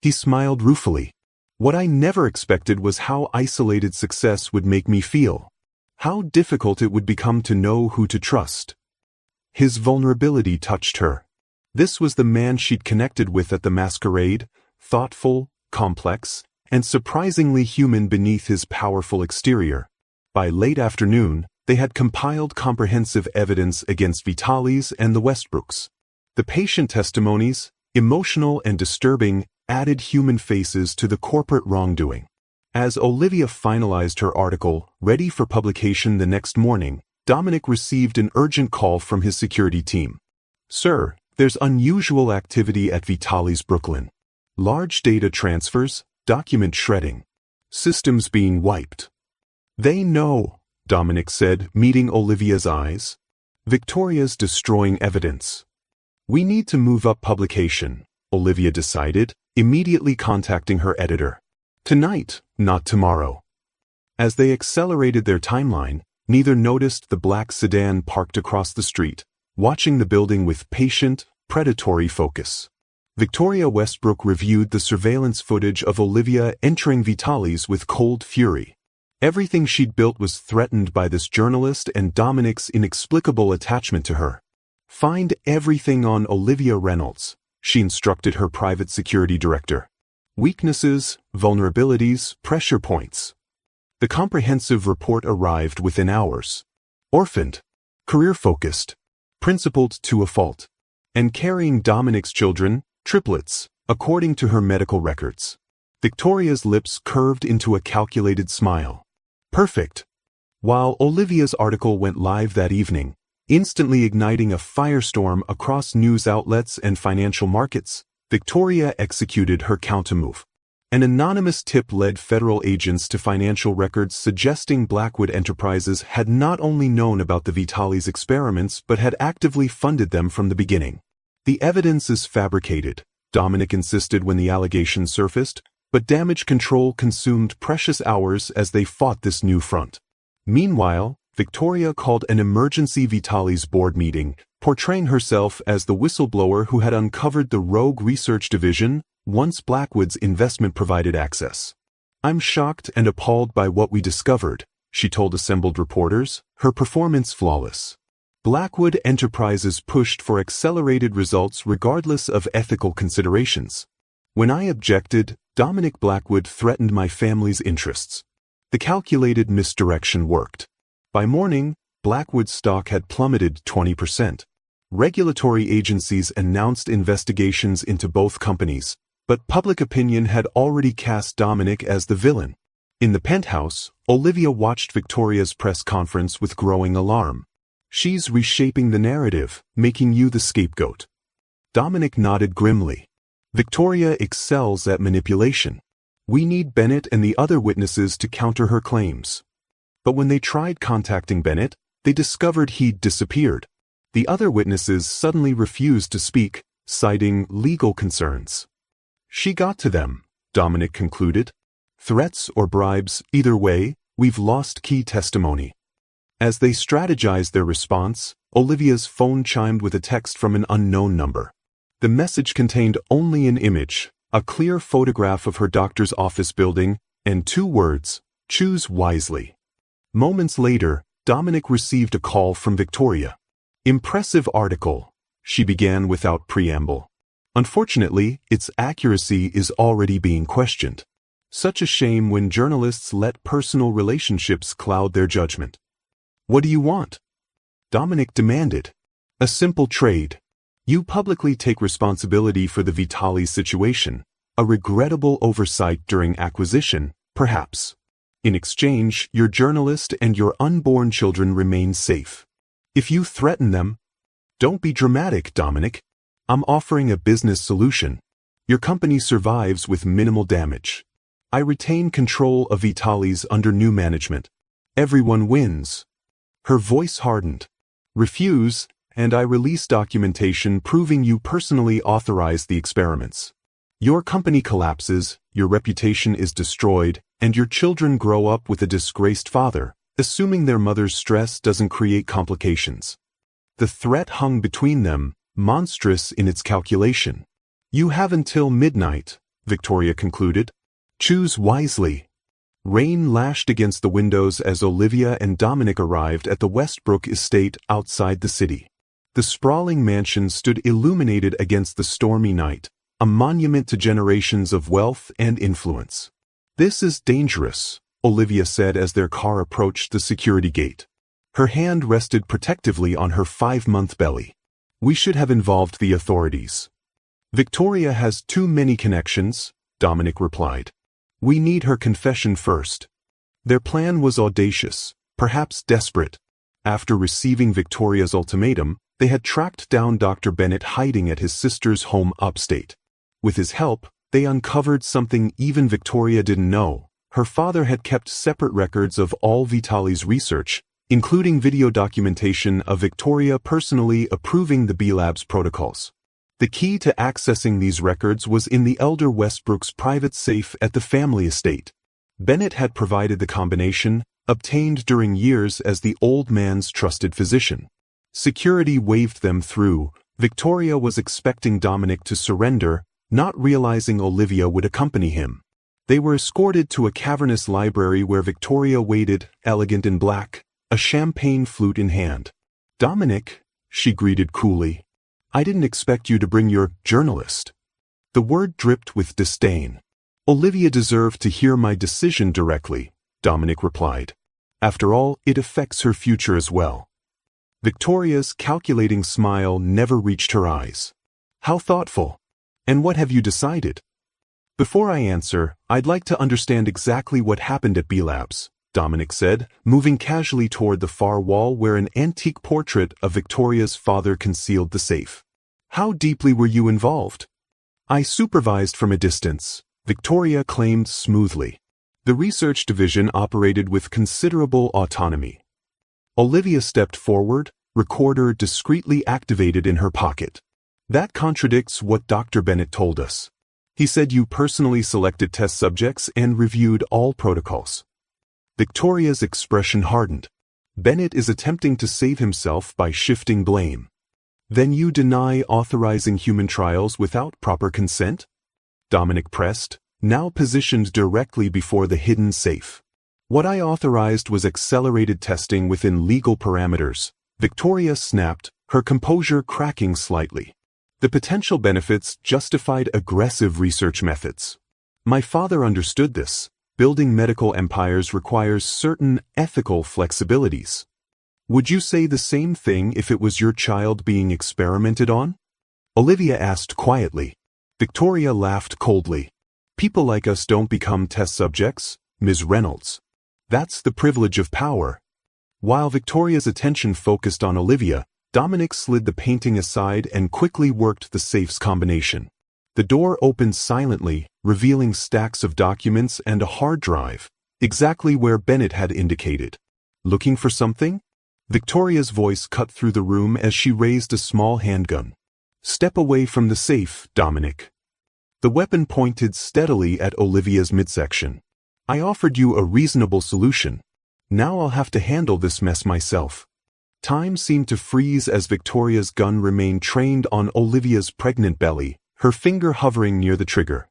He smiled ruefully. "What I never expected was how isolated success would make me feel. How difficult it would become to know who to trust." His vulnerability touched her. This was the man she'd connected with at the masquerade, thoughtful, complex, and surprisingly human beneath his powerful exterior. By late afternoon, they had compiled comprehensive evidence against Vitalis and the Westbrooks. The patient testimonies, emotional and disturbing, added human faces to the corporate wrongdoing. As Olivia finalized her article, ready for publication the next morning, Dominic received an urgent call from his security team. "Sir, there's unusual activity at Vitalis Brooklyn. Large data transfers, document shredding. Systems being wiped." "They know," Dominic said, meeting Olivia's eyes. "Victoria's destroying evidence." "We need to move up publication," Olivia decided, immediately contacting her editor. "Tonight, not tomorrow." As they accelerated their timeline, neither noticed the black sedan parked across the street, watching the building with patient, predatory focus. Victoria Westbrook reviewed the surveillance footage of Olivia entering Vitalis with cold fury. Everything she'd built was threatened by this journalist and Dominic's inexplicable attachment to her. "Find everything on Olivia Reynolds," she instructed her private security director. "Weaknesses, vulnerabilities, pressure points." The comprehensive report arrived within hours. Orphaned, career-focused, principled to a fault, and carrying Dominic's children, triplets, according to her medical records. Victoria's lips curved into a calculated smile. Perfect. While Olivia's article went live that evening, instantly igniting a firestorm across news outlets and financial markets, Victoria executed her countermove. An anonymous tip led federal agents to financial records suggesting Blackwood Enterprises had not only known about the Vitalis experiments but had actively funded them from the beginning. "The evidence is fabricated," Dominic insisted when the allegations surfaced, but damage control consumed precious hours as they fought this new front. Meanwhile, Victoria called an emergency Vitalis board meeting, portraying herself as the whistleblower who had uncovered the rogue research division once Blackwood's investment provided access. "I'm shocked and appalled by what we discovered," she told assembled reporters, her performance flawless. "Blackwood Enterprises pushed for accelerated results regardless of ethical considerations. When I objected, Dominic Blackwood threatened my family's interests. The calculated misdirection worked. By morning, Blackwood's stock had plummeted 20%. Regulatory agencies announced investigations into both companies, but public opinion had already cast Dominic as the villain. In the penthouse, Olivia watched Victoria's press conference with growing alarm. "She's reshaping the narrative, making you the scapegoat." Dominic nodded grimly. "Victoria excels at manipulation. We need Bennett and the other witnesses to counter her claims." But when they tried contacting Bennett, they discovered he'd disappeared. The other witnesses suddenly refused to speak, citing legal concerns. "She got to them," Dominic concluded. "Threats or bribes, either way, we've lost key testimony." As they strategized their response, Olivia's phone chimed with a text from an unknown number. The message contained only an image, a clear photograph of her doctor's office building, and 2 words, "Choose wisely." Moments later, Dominic received a call from Victoria. "Impressive article," she began without preamble. "Unfortunately, its accuracy is already being questioned." Such a shame when journalists let personal relationships cloud their judgment. What do you want? Dominic demanded. A simple trade. You publicly take responsibility for the Vitaly situation, a regrettable oversight during acquisition, perhaps. In exchange, your journalist and your unborn children remain safe. If you threaten them, don't be dramatic, Dominic. I'm offering a business solution. Your company survives with minimal damage. I retain control of Vitaly's under new management. Everyone wins. Her voice hardened. Refuse, and I release documentation proving you personally authorized the experiments. Your company collapses, your reputation is destroyed, and your children grow up with a disgraced father, assuming their mother's stress doesn't create complications. The threat hung between them, monstrous in its calculation. You have until midnight, Victoria concluded. Choose wisely. Rain lashed against the windows as Olivia and Dominic arrived at the Westbrook estate outside the city. The sprawling mansion stood illuminated against the stormy night, a monument to generations of wealth and influence. This is dangerous, Olivia said as their car approached the security gate. Her hand rested protectively on her 5-month belly. We should have involved the authorities. Victoria has too many connections, Dominic replied. We need her confession first. Their plan was audacious, perhaps desperate. After receiving Victoria's ultimatum, they had tracked down Dr. Bennett hiding at his sister's home upstate. With his help, they uncovered something even Victoria didn't know. Her father had kept separate records of all Vitaly's research, including video documentation of Victoria personally approving the B-Lab's protocols. The key to accessing these records was in the elder Westbrook's private safe at the family estate. Bennett had provided the combination, obtained during years as the old man's trusted physician. Security waved them through. Victoria was expecting Dominic to surrender, not realizing Olivia would accompany him. They were escorted to a cavernous library where Victoria waited, elegant in black, a champagne flute in hand. Dominic, she greeted coolly. I didn't expect you to bring your journalist. The word dripped with disdain. Olivia deserved to hear my decision directly, Dominic replied. After all, it affects her future as well. Victoria's calculating smile never reached her eyes. How thoughtful. And what have you decided? Before I answer, I'd like to understand exactly what happened at B-Labs, Dominic said, moving casually toward the far wall where an antique portrait of Victoria's father concealed the safe. How deeply were you involved? I supervised from a distance, Victoria claimed smoothly. The research division operated with considerable autonomy. Olivia stepped forward, recorder discreetly activated in her pocket. That contradicts what Dr. Bennett told us. He said you personally selected test subjects and reviewed all protocols. Victoria's expression hardened. Bennett is attempting to save himself by shifting blame. Then you deny authorizing human trials without proper consent? Dominic pressed, now positioned directly before the hidden safe. What I authorized was accelerated testing within legal parameters. Victoria snapped, her composure cracking slightly. The potential benefits justified aggressive research methods. My father understood this. Building medical empires requires certain ethical flexibilities. Would you say the same thing if it was your child being experimented on? Olivia asked quietly. Victoria laughed coldly. People like us don't become test subjects, Ms. Reynolds. That's the privilege of power. While Victoria's attention focused on Olivia, Dominic slid the painting aside and quickly worked the safe's combination. The door opened silently, revealing stacks of documents and a hard drive, exactly where Bennett had indicated. Looking for something? Victoria's voice cut through the room as she raised a small handgun. Step away from the safe, Dominic. The weapon pointed steadily at Olivia's midsection. I offered you a reasonable solution. Now I'll have to handle this mess myself. Time seemed to freeze as Victoria's gun remained trained on Olivia's pregnant belly, her finger hovering near the trigger.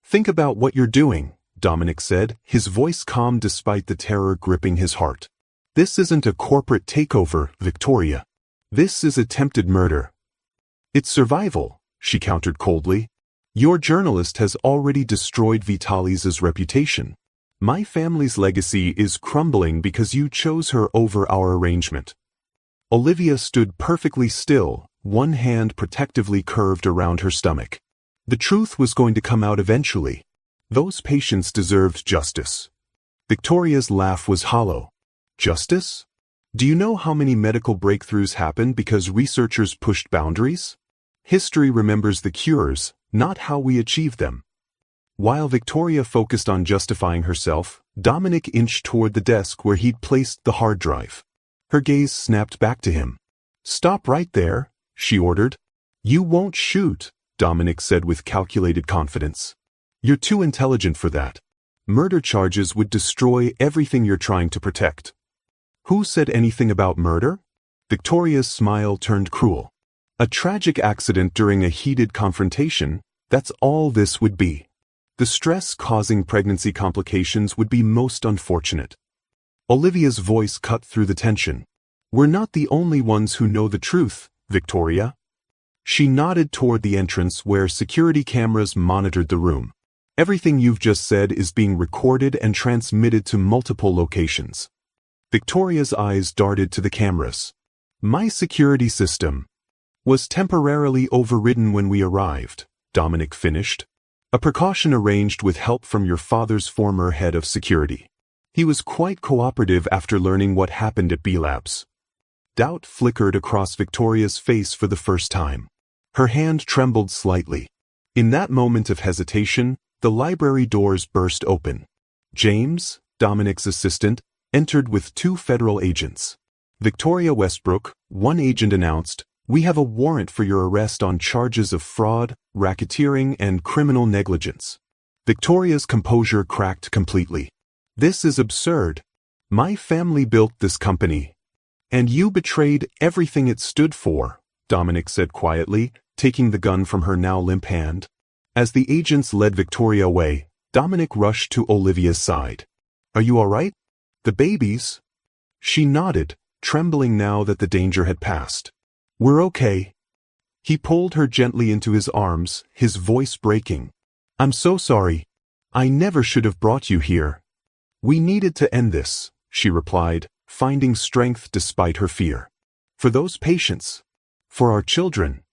Think about what you're doing, Dominic said, his voice calm despite the terror gripping his heart. This isn't a corporate takeover, Victoria. This is attempted murder. It's survival, she countered coldly. Your journalist has already destroyed Vitali's reputation. My family's legacy is crumbling because you chose her over our arrangement. Olivia stood perfectly still, one hand protectively curved around her stomach. The truth was going to come out eventually. Those patients deserved justice. Victoria's laugh was hollow. Justice? Do you know how many medical breakthroughs happened because researchers pushed boundaries? History remembers the cures, not how we achieved them. While Victoria focused on justifying herself, Dominic inched toward the desk where he'd placed the hard drive. Her gaze snapped back to him. "Stop right there," she ordered. "You won't shoot," Dominic said with calculated confidence. "You're too intelligent for that. Murder charges would destroy everything you're trying to protect." "Who said anything about murder?" Victoria's smile turned cruel. "A tragic accident during a heated confrontation, that's all this would be. The stress causing pregnancy complications would be most unfortunate." Olivia's voice cut through the tension. "We're not the only ones who know the truth, Victoria." She nodded toward the entrance where security cameras monitored the room. "Everything you've just said is being recorded and transmitted to multiple locations." Victoria's eyes darted to the cameras. "My security system was temporarily overridden when we arrived," Dominic finished. "A precaution arranged with help from your father's former head of security. He was quite cooperative after learning what happened at B-Labs." Doubt flickered across Victoria's face for the first time. Her hand trembled slightly. In that moment of hesitation, the library doors burst open. James, Dominic's assistant, entered with 2 federal agents. "Victoria Westbrook," one agent announced, "we have a warrant for your arrest on charges of fraud, racketeering, and criminal negligence." Victoria's composure cracked completely. "This is absurd. My family built this company. And you betrayed everything it stood for," Dominic said quietly, taking the gun from her now limp hand. As the agents led Victoria away, Dominic rushed to Olivia's side. "Are you all right? The babies?" She nodded, trembling now that the danger had passed. "We're okay." He pulled her gently into his arms, his voice breaking. "I'm so sorry. I never should have brought you here." "We needed to end this," she replied, finding strength despite her fear. "For those patients. For our children."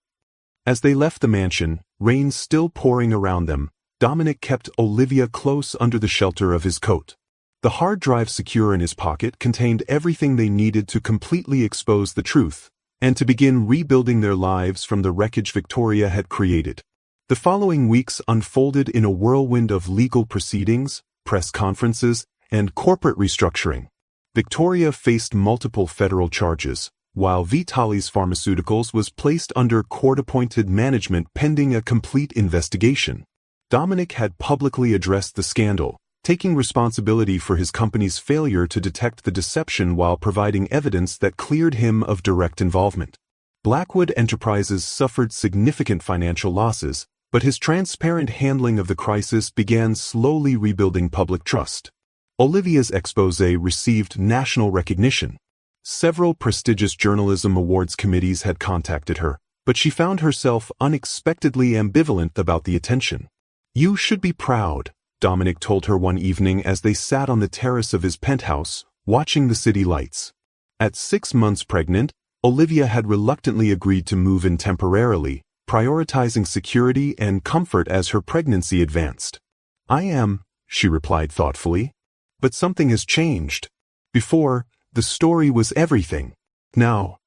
As they left the mansion, rain still pouring around them, Dominic kept Olivia close under the shelter of his coat. The hard drive secure in his pocket contained everything they needed to completely expose the truth, and to begin rebuilding their lives from the wreckage Victoria had created. The following weeks unfolded in a whirlwind of legal proceedings, press conferences, and corporate restructuring. Victoria faced multiple federal charges, while Vitali's Pharmaceuticals was placed under court-appointed management pending a complete investigation. Dominic had publicly addressed the scandal, taking responsibility for his company's failure to detect the deception while providing evidence that cleared him of direct involvement. Blackwood Enterprises suffered significant financial losses, but his transparent handling of the crisis began slowly rebuilding public trust. Olivia's exposé received national recognition. Several prestigious journalism awards committees had contacted her, but she found herself unexpectedly ambivalent about the attention. "You should be proud," Dominic told her one evening as they sat on the terrace of his penthouse, watching the city lights. At 6 months pregnant, Olivia had reluctantly agreed to move in temporarily, prioritizing security and comfort as her pregnancy advanced. "I am," she replied thoughtfully. "But something has changed. Before, the story was everything. Now."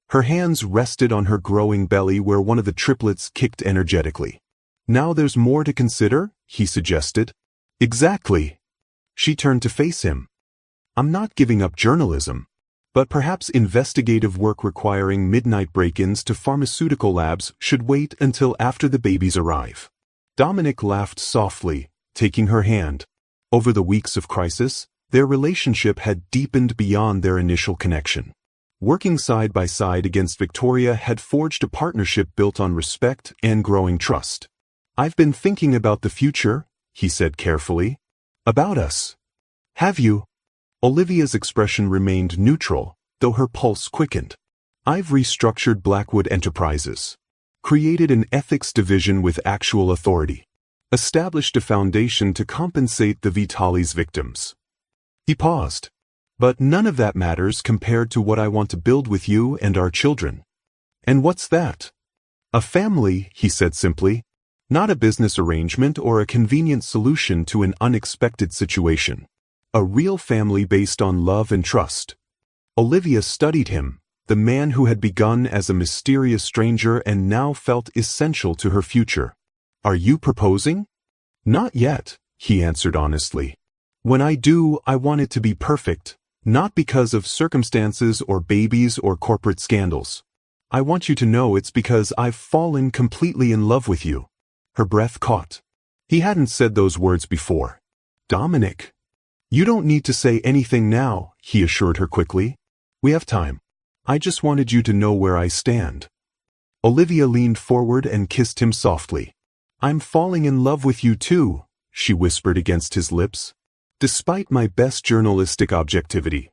Her hands rested on her growing belly where one of the triplets kicked energetically. "Now there's more to consider?" he suggested. "Exactly." She turned to face him. "I'm not giving up journalism, but perhaps investigative work requiring midnight break-ins to pharmaceutical labs should wait until after the babies arrive." Dominic laughed softly, taking her hand. Over the weeks of crisis, their relationship had deepened beyond their initial connection. Working side by side against Victoria had forged a partnership built on respect and growing trust. "I've been thinking about the future," he said carefully. "About us." "Have you?" Olivia's expression remained neutral, though her pulse quickened. "I've restructured Blackwood Enterprises. created an ethics division with actual authority, established a foundation to compensate the Vitalis victims. He paused. But none of that matters compared to what I want to build with you and our children. And what's that? A family, he said simply, not a business arrangement or a convenient solution to an unexpected situation. A real family based on love and trust. Olivia studied him, the man who had begun as a mysterious stranger and now felt essential to her future. Are you proposing? Not yet, he answered honestly. When I do, I want it to be perfect, not because of circumstances or babies or corporate scandals. I want you to know it's because I've fallen completely in love with you. Her breath caught. He hadn't said those words before. Dominic. You don't need to say anything now, he assured her quickly. We have time. I just wanted you to know where I stand. Olivia leaned forward and kissed him softly. I'm falling in love with you too, she whispered against his lips, despite my best journalistic objectivity.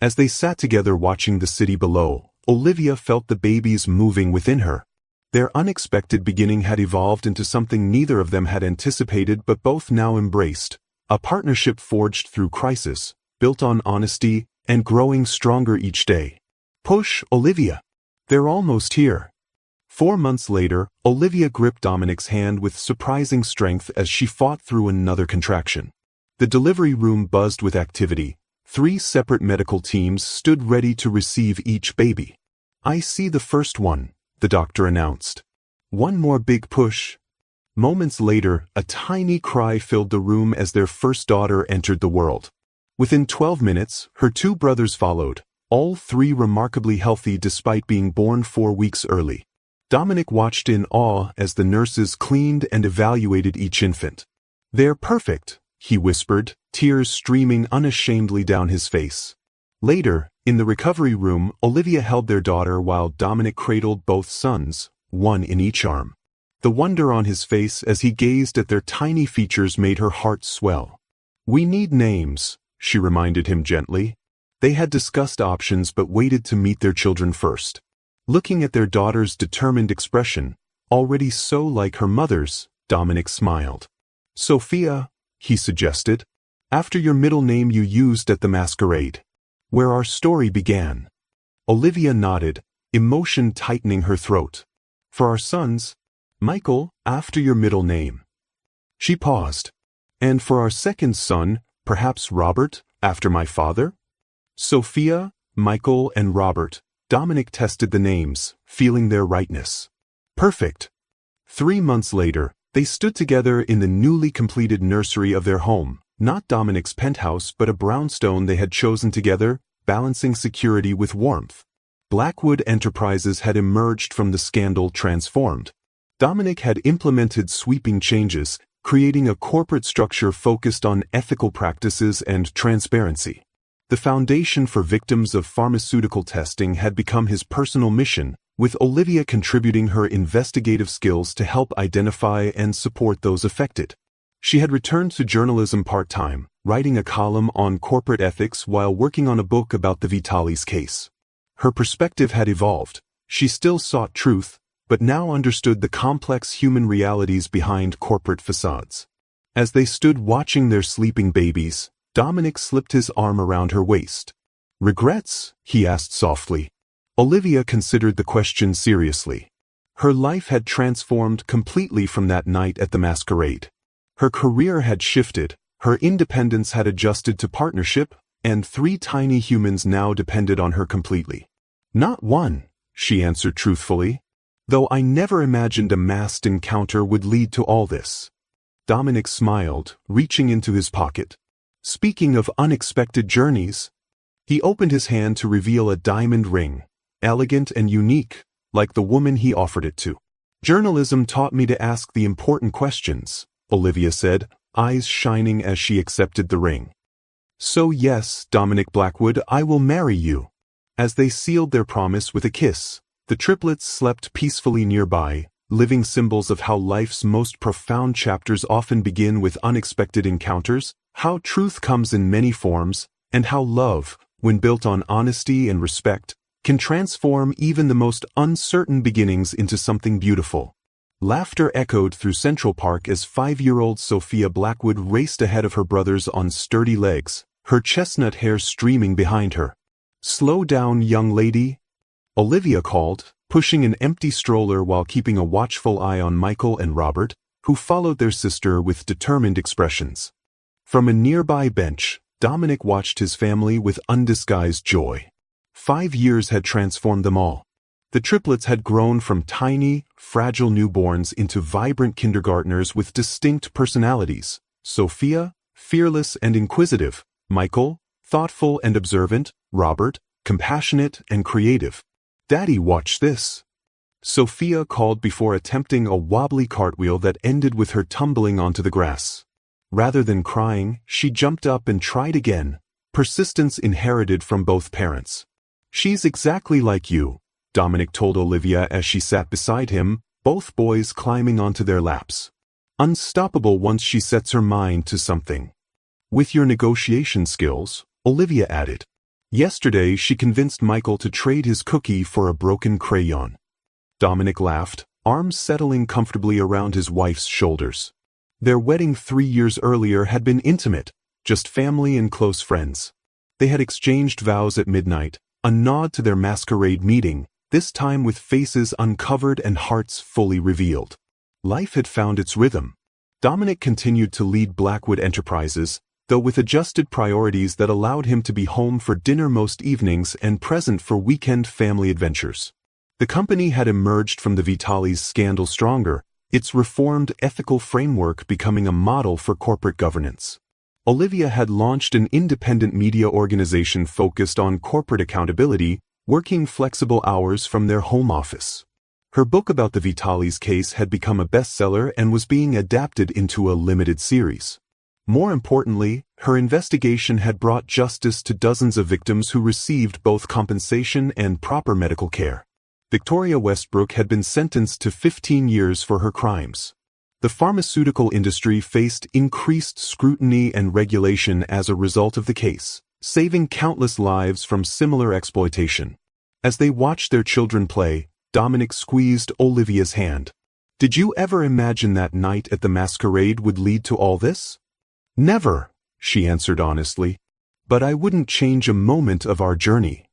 As they sat together watching the city below, Olivia felt the babies moving within her. Their unexpected beginning had evolved into something neither of them had anticipated but both now embraced, a partnership forged through crisis, built on honesty, and growing stronger each day. Push, Olivia. They're almost here. 4 months later, Olivia gripped Dominic's hand with surprising strength as she fought through another contraction. The delivery room buzzed with activity. 3 separate medical teams stood ready to receive each baby. I see the first one, the doctor announced. One more big push. Moments later, a tiny cry filled the room as their first daughter entered the world. Within 12 minutes, her 2 brothers followed, all 3 remarkably healthy despite being born 4 weeks early. Dominic watched in awe as the nurses cleaned and evaluated each infant. They're perfect, he whispered, tears streaming unashamedly down his face. Later, in the recovery room, Olivia held their daughter while Dominic cradled both sons, one in each arm. The wonder on his face as he gazed at their tiny features made her heart swell. We need names, she reminded him gently. They had discussed options but waited to meet their children first. Looking at their daughter's determined expression, already so like her mother's, Dominic smiled. Sophia, he suggested, after your middle name you used at the masquerade, where our story began. Olivia nodded, emotion tightening her throat. For our sons, Michael, after your middle name. She paused. And for our second son, perhaps Robert, after my father? Sophia, Michael, and Robert. Dominic tested the names, feeling their rightness. Perfect. 3 months later, they stood together in the newly completed nursery of their home, not Dominic's penthouse but a brownstone they had chosen together, balancing security with warmth. Blackwood Enterprises had emerged from the scandal transformed. Dominic had implemented sweeping changes, creating a corporate structure focused on ethical practices and transparency. The foundation for victims of pharmaceutical testing had become his personal mission, with Olivia contributing her investigative skills to help identify and support those affected. She had returned to journalism part-time, writing a column on corporate ethics while working on a book about the Vitalis case. Her perspective had evolved. She still sought truth, but now understood the complex human realities behind corporate facades. As they stood watching their sleeping babies, Dominic slipped his arm around her waist. Regrets? He asked softly. Olivia considered the question seriously. Her life had transformed completely from that night at the masquerade. Her career had shifted, her independence had adjusted to partnership, and 3 tiny humans now depended on her completely. Not one, she answered truthfully. Though I never imagined a masked encounter would lead to all this. Dominic smiled, reaching into his pocket. Speaking of unexpected journeys, he opened his hand to reveal a diamond ring, elegant and unique, like the woman he offered it to. Journalism taught me to ask the important questions, Olivia said, eyes shining as she accepted the ring. So yes, Dominic Blackwood, I will marry you. As they sealed their promise with a kiss, the triplets slept peacefully nearby, living symbols of how life's most profound chapters often begin with unexpected encounters, how truth comes in many forms, and how love, when built on honesty and respect, can transform even the most uncertain beginnings into something beautiful. Laughter echoed through Central Park as 5-year-old Sophia Blackwood raced ahead of her brothers on sturdy legs, her chestnut hair streaming behind her. "Slow down, young lady," Olivia called, pushing an empty stroller while keeping a watchful eye on Michael and Robert, who followed their sister with determined expressions. From a nearby bench, Dominic watched his family with undisguised joy. 5 years had transformed them all. The triplets had grown from tiny, fragile newborns into vibrant kindergartners with distinct personalities. Sophia, fearless and inquisitive; Michael, thoughtful and observant; Robert, compassionate and creative. "Daddy, watch this," Sophia called before attempting a wobbly cartwheel that ended with her tumbling onto the grass. Rather than crying, she jumped up and tried again, persistence inherited from both parents. "She's exactly like you," Dominic told Olivia as she sat beside him, both boys climbing onto their laps. "Unstoppable once she sets her mind to something." "With your negotiation skills," Olivia added. "Yesterday she convinced Michael to trade his cookie for a broken crayon." Dominic laughed, arms settling comfortably around his wife's shoulders. Their wedding 3 years earlier had been intimate, just family and close friends. They had exchanged vows at midnight, a nod to their masquerade meeting, this time with faces uncovered and hearts fully revealed. Life had found its rhythm. Dominic continued to lead Blackwood Enterprises, though with adjusted priorities that allowed him to be home for dinner most evenings and present for weekend family adventures. The company had emerged from the Vitalis scandal stronger, its reformed ethical framework becoming a model for corporate governance. Olivia had launched an independent media organization focused on corporate accountability, working flexible hours from their home office. Her book about the Vitalis case had become a bestseller and was being adapted into a limited series. More importantly, her investigation had brought justice to dozens of victims who received both compensation and proper medical care. Victoria Westbrook had been sentenced to 15 years for her crimes. The pharmaceutical industry faced increased scrutiny and regulation as a result of the case, saving countless lives from similar exploitation. As they watched their children play, Dominic squeezed Olivia's hand. "Did you ever imagine that night at the masquerade would lead to all this?" "Never," she answered honestly. "But I wouldn't change a moment of our journey."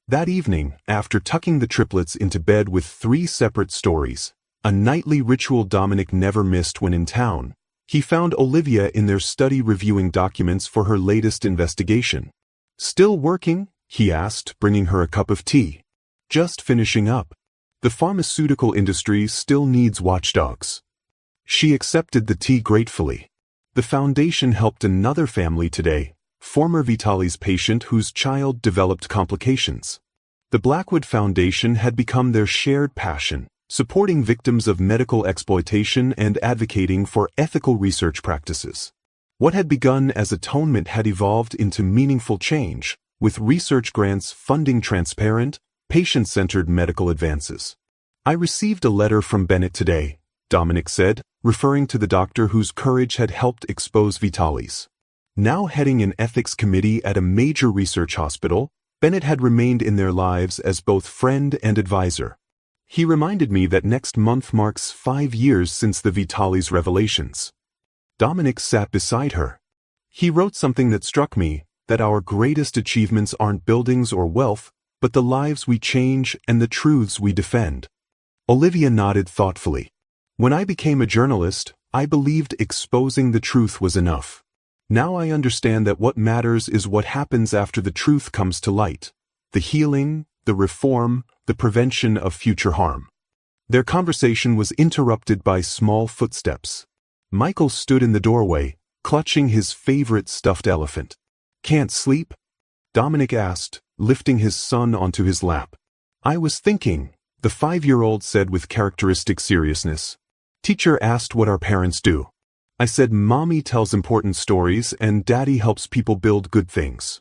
That evening, after tucking the triplets into bed with 3 separate stories, a nightly ritual Dominic never missed when in town, he found Olivia in their study reviewing documents for her latest investigation. "Still working?" he asked, bringing her a cup of tea. "Just finishing up. The pharmaceutical industry still needs watchdogs." She accepted the tea gratefully. The foundation helped another family today, former Vitalis patient whose child developed complications. The Blackwood Foundation had become their shared passion, supporting victims of medical exploitation and advocating for ethical research practices. What had begun as atonement had evolved into meaningful change, with research grants funding transparent, patient-centered medical advances. "I received a letter from Bennett today," Dominic said, referring to the doctor whose courage had helped expose Vitalis. Now heading an ethics committee at a major research hospital, Bennett had remained in their lives as both friend and advisor. "He reminded me that next month marks 5 years since the Vitalis revelations." Dominic sat beside her. "He wrote something that struck me, that our greatest achievements aren't buildings or wealth, but the lives we change and the truths we defend." Olivia nodded thoughtfully. "When I became a journalist, I believed exposing the truth was enough. Now I understand that what matters is what happens after the truth comes to light. The healing, the reform, the prevention of future harm." Their conversation was interrupted by small footsteps. Michael stood in the doorway, clutching his favorite stuffed elephant. "Can't sleep?" Dominic asked, lifting his son onto his lap. "I was thinking," the 5-year-old said with characteristic seriousness. "Teacher asked what our parents do. I said Mommy tells important stories and Daddy helps people build good things."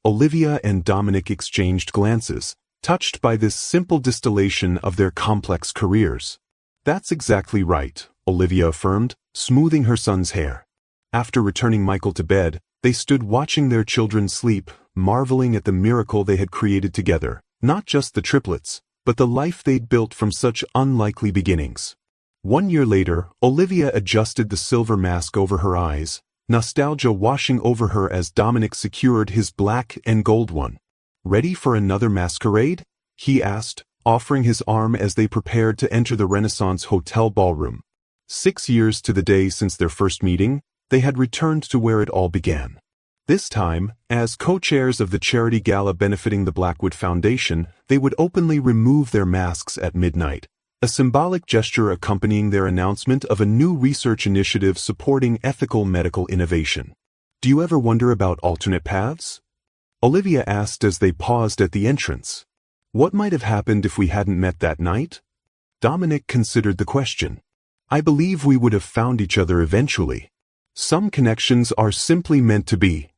Olivia and Dominic exchanged glances, touched by this simple distillation of their complex careers. "That's exactly right," Olivia affirmed, smoothing her son's hair. After returning Michael to bed, they stood watching their children sleep, marveling at the miracle they had created together, Not just the triplets, but the life they'd built from such unlikely beginnings. 1 year later, Olivia adjusted the silver mask over her eyes, nostalgia washing over her as Dominic secured his black and gold one. "Ready for another masquerade?" he asked, offering his arm as they prepared to enter the Renaissance Hotel ballroom. 6 years to the day since their first meeting, they had returned to where it all began. This time, as co-chairs of the charity gala benefiting the Blackwood Foundation, they would openly remove their masks at midnight, a symbolic gesture accompanying their announcement of a new research initiative supporting ethical medical innovation. "Do you ever wonder about alternate paths?" Olivia asked as they paused at the entrance. "What might have happened if we hadn't met that night?" Dominic considered the question. "I believe we would have found each other eventually. Some connections are simply meant to be."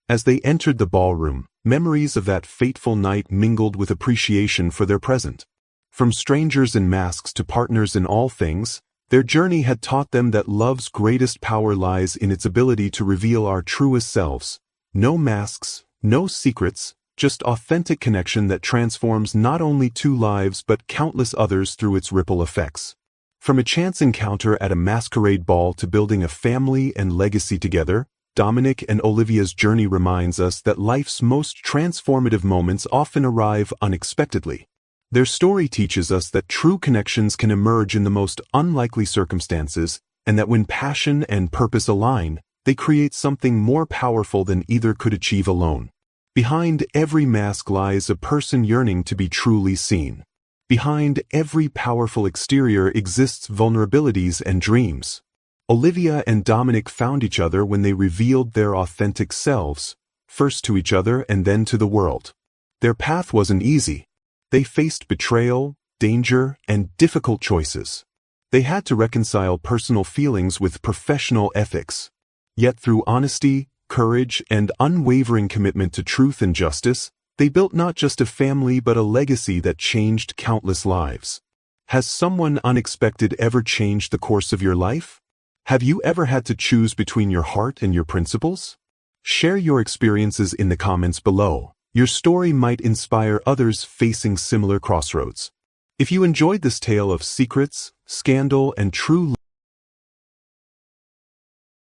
As they entered the ballroom, memories of that fateful night mingled with appreciation for their present. From strangers in masks to partners in all things, their journey had taught them that love's greatest power lies in its ability to reveal our truest selves. No masks, no secrets, just authentic connection that transforms not only 2 lives but countless others through its ripple effects. From a chance encounter at a masquerade ball to building a family and legacy together, Dominic and Olivia's journey reminds us that life's most transformative moments often arrive unexpectedly. Their story teaches us that true connections can emerge in the most unlikely circumstances, and that when passion and purpose align, they create something more powerful than either could achieve alone. Behind every mask lies a person yearning to be truly seen. Behind every powerful exterior exists vulnerabilities and dreams. Olivia and Dominic found each other when they revealed their authentic selves, first to each other and then to the world. Their path wasn't easy. They faced betrayal, danger, and difficult choices. They had to reconcile personal feelings with professional ethics. Yet through honesty, courage, and unwavering commitment to truth and justice, they built not just a family but a legacy that changed countless lives. Has someone unexpected ever changed the course of your life? Have you ever had to choose between your heart and your principles? Share your experiences in the comments below. Your story might inspire others facing similar crossroads. If you enjoyed this tale of secrets, scandal, and true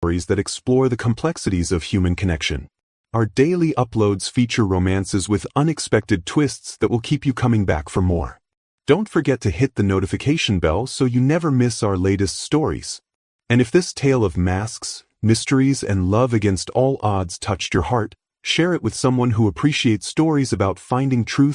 stories that explore the complexities of human connection, our daily uploads feature romances with unexpected twists that will keep you coming back for more. Don't forget to hit the notification bell so you never miss our latest stories. And if this tale of masks, mysteries, and love against all odds touched your heart, share it with someone who appreciates stories about finding truth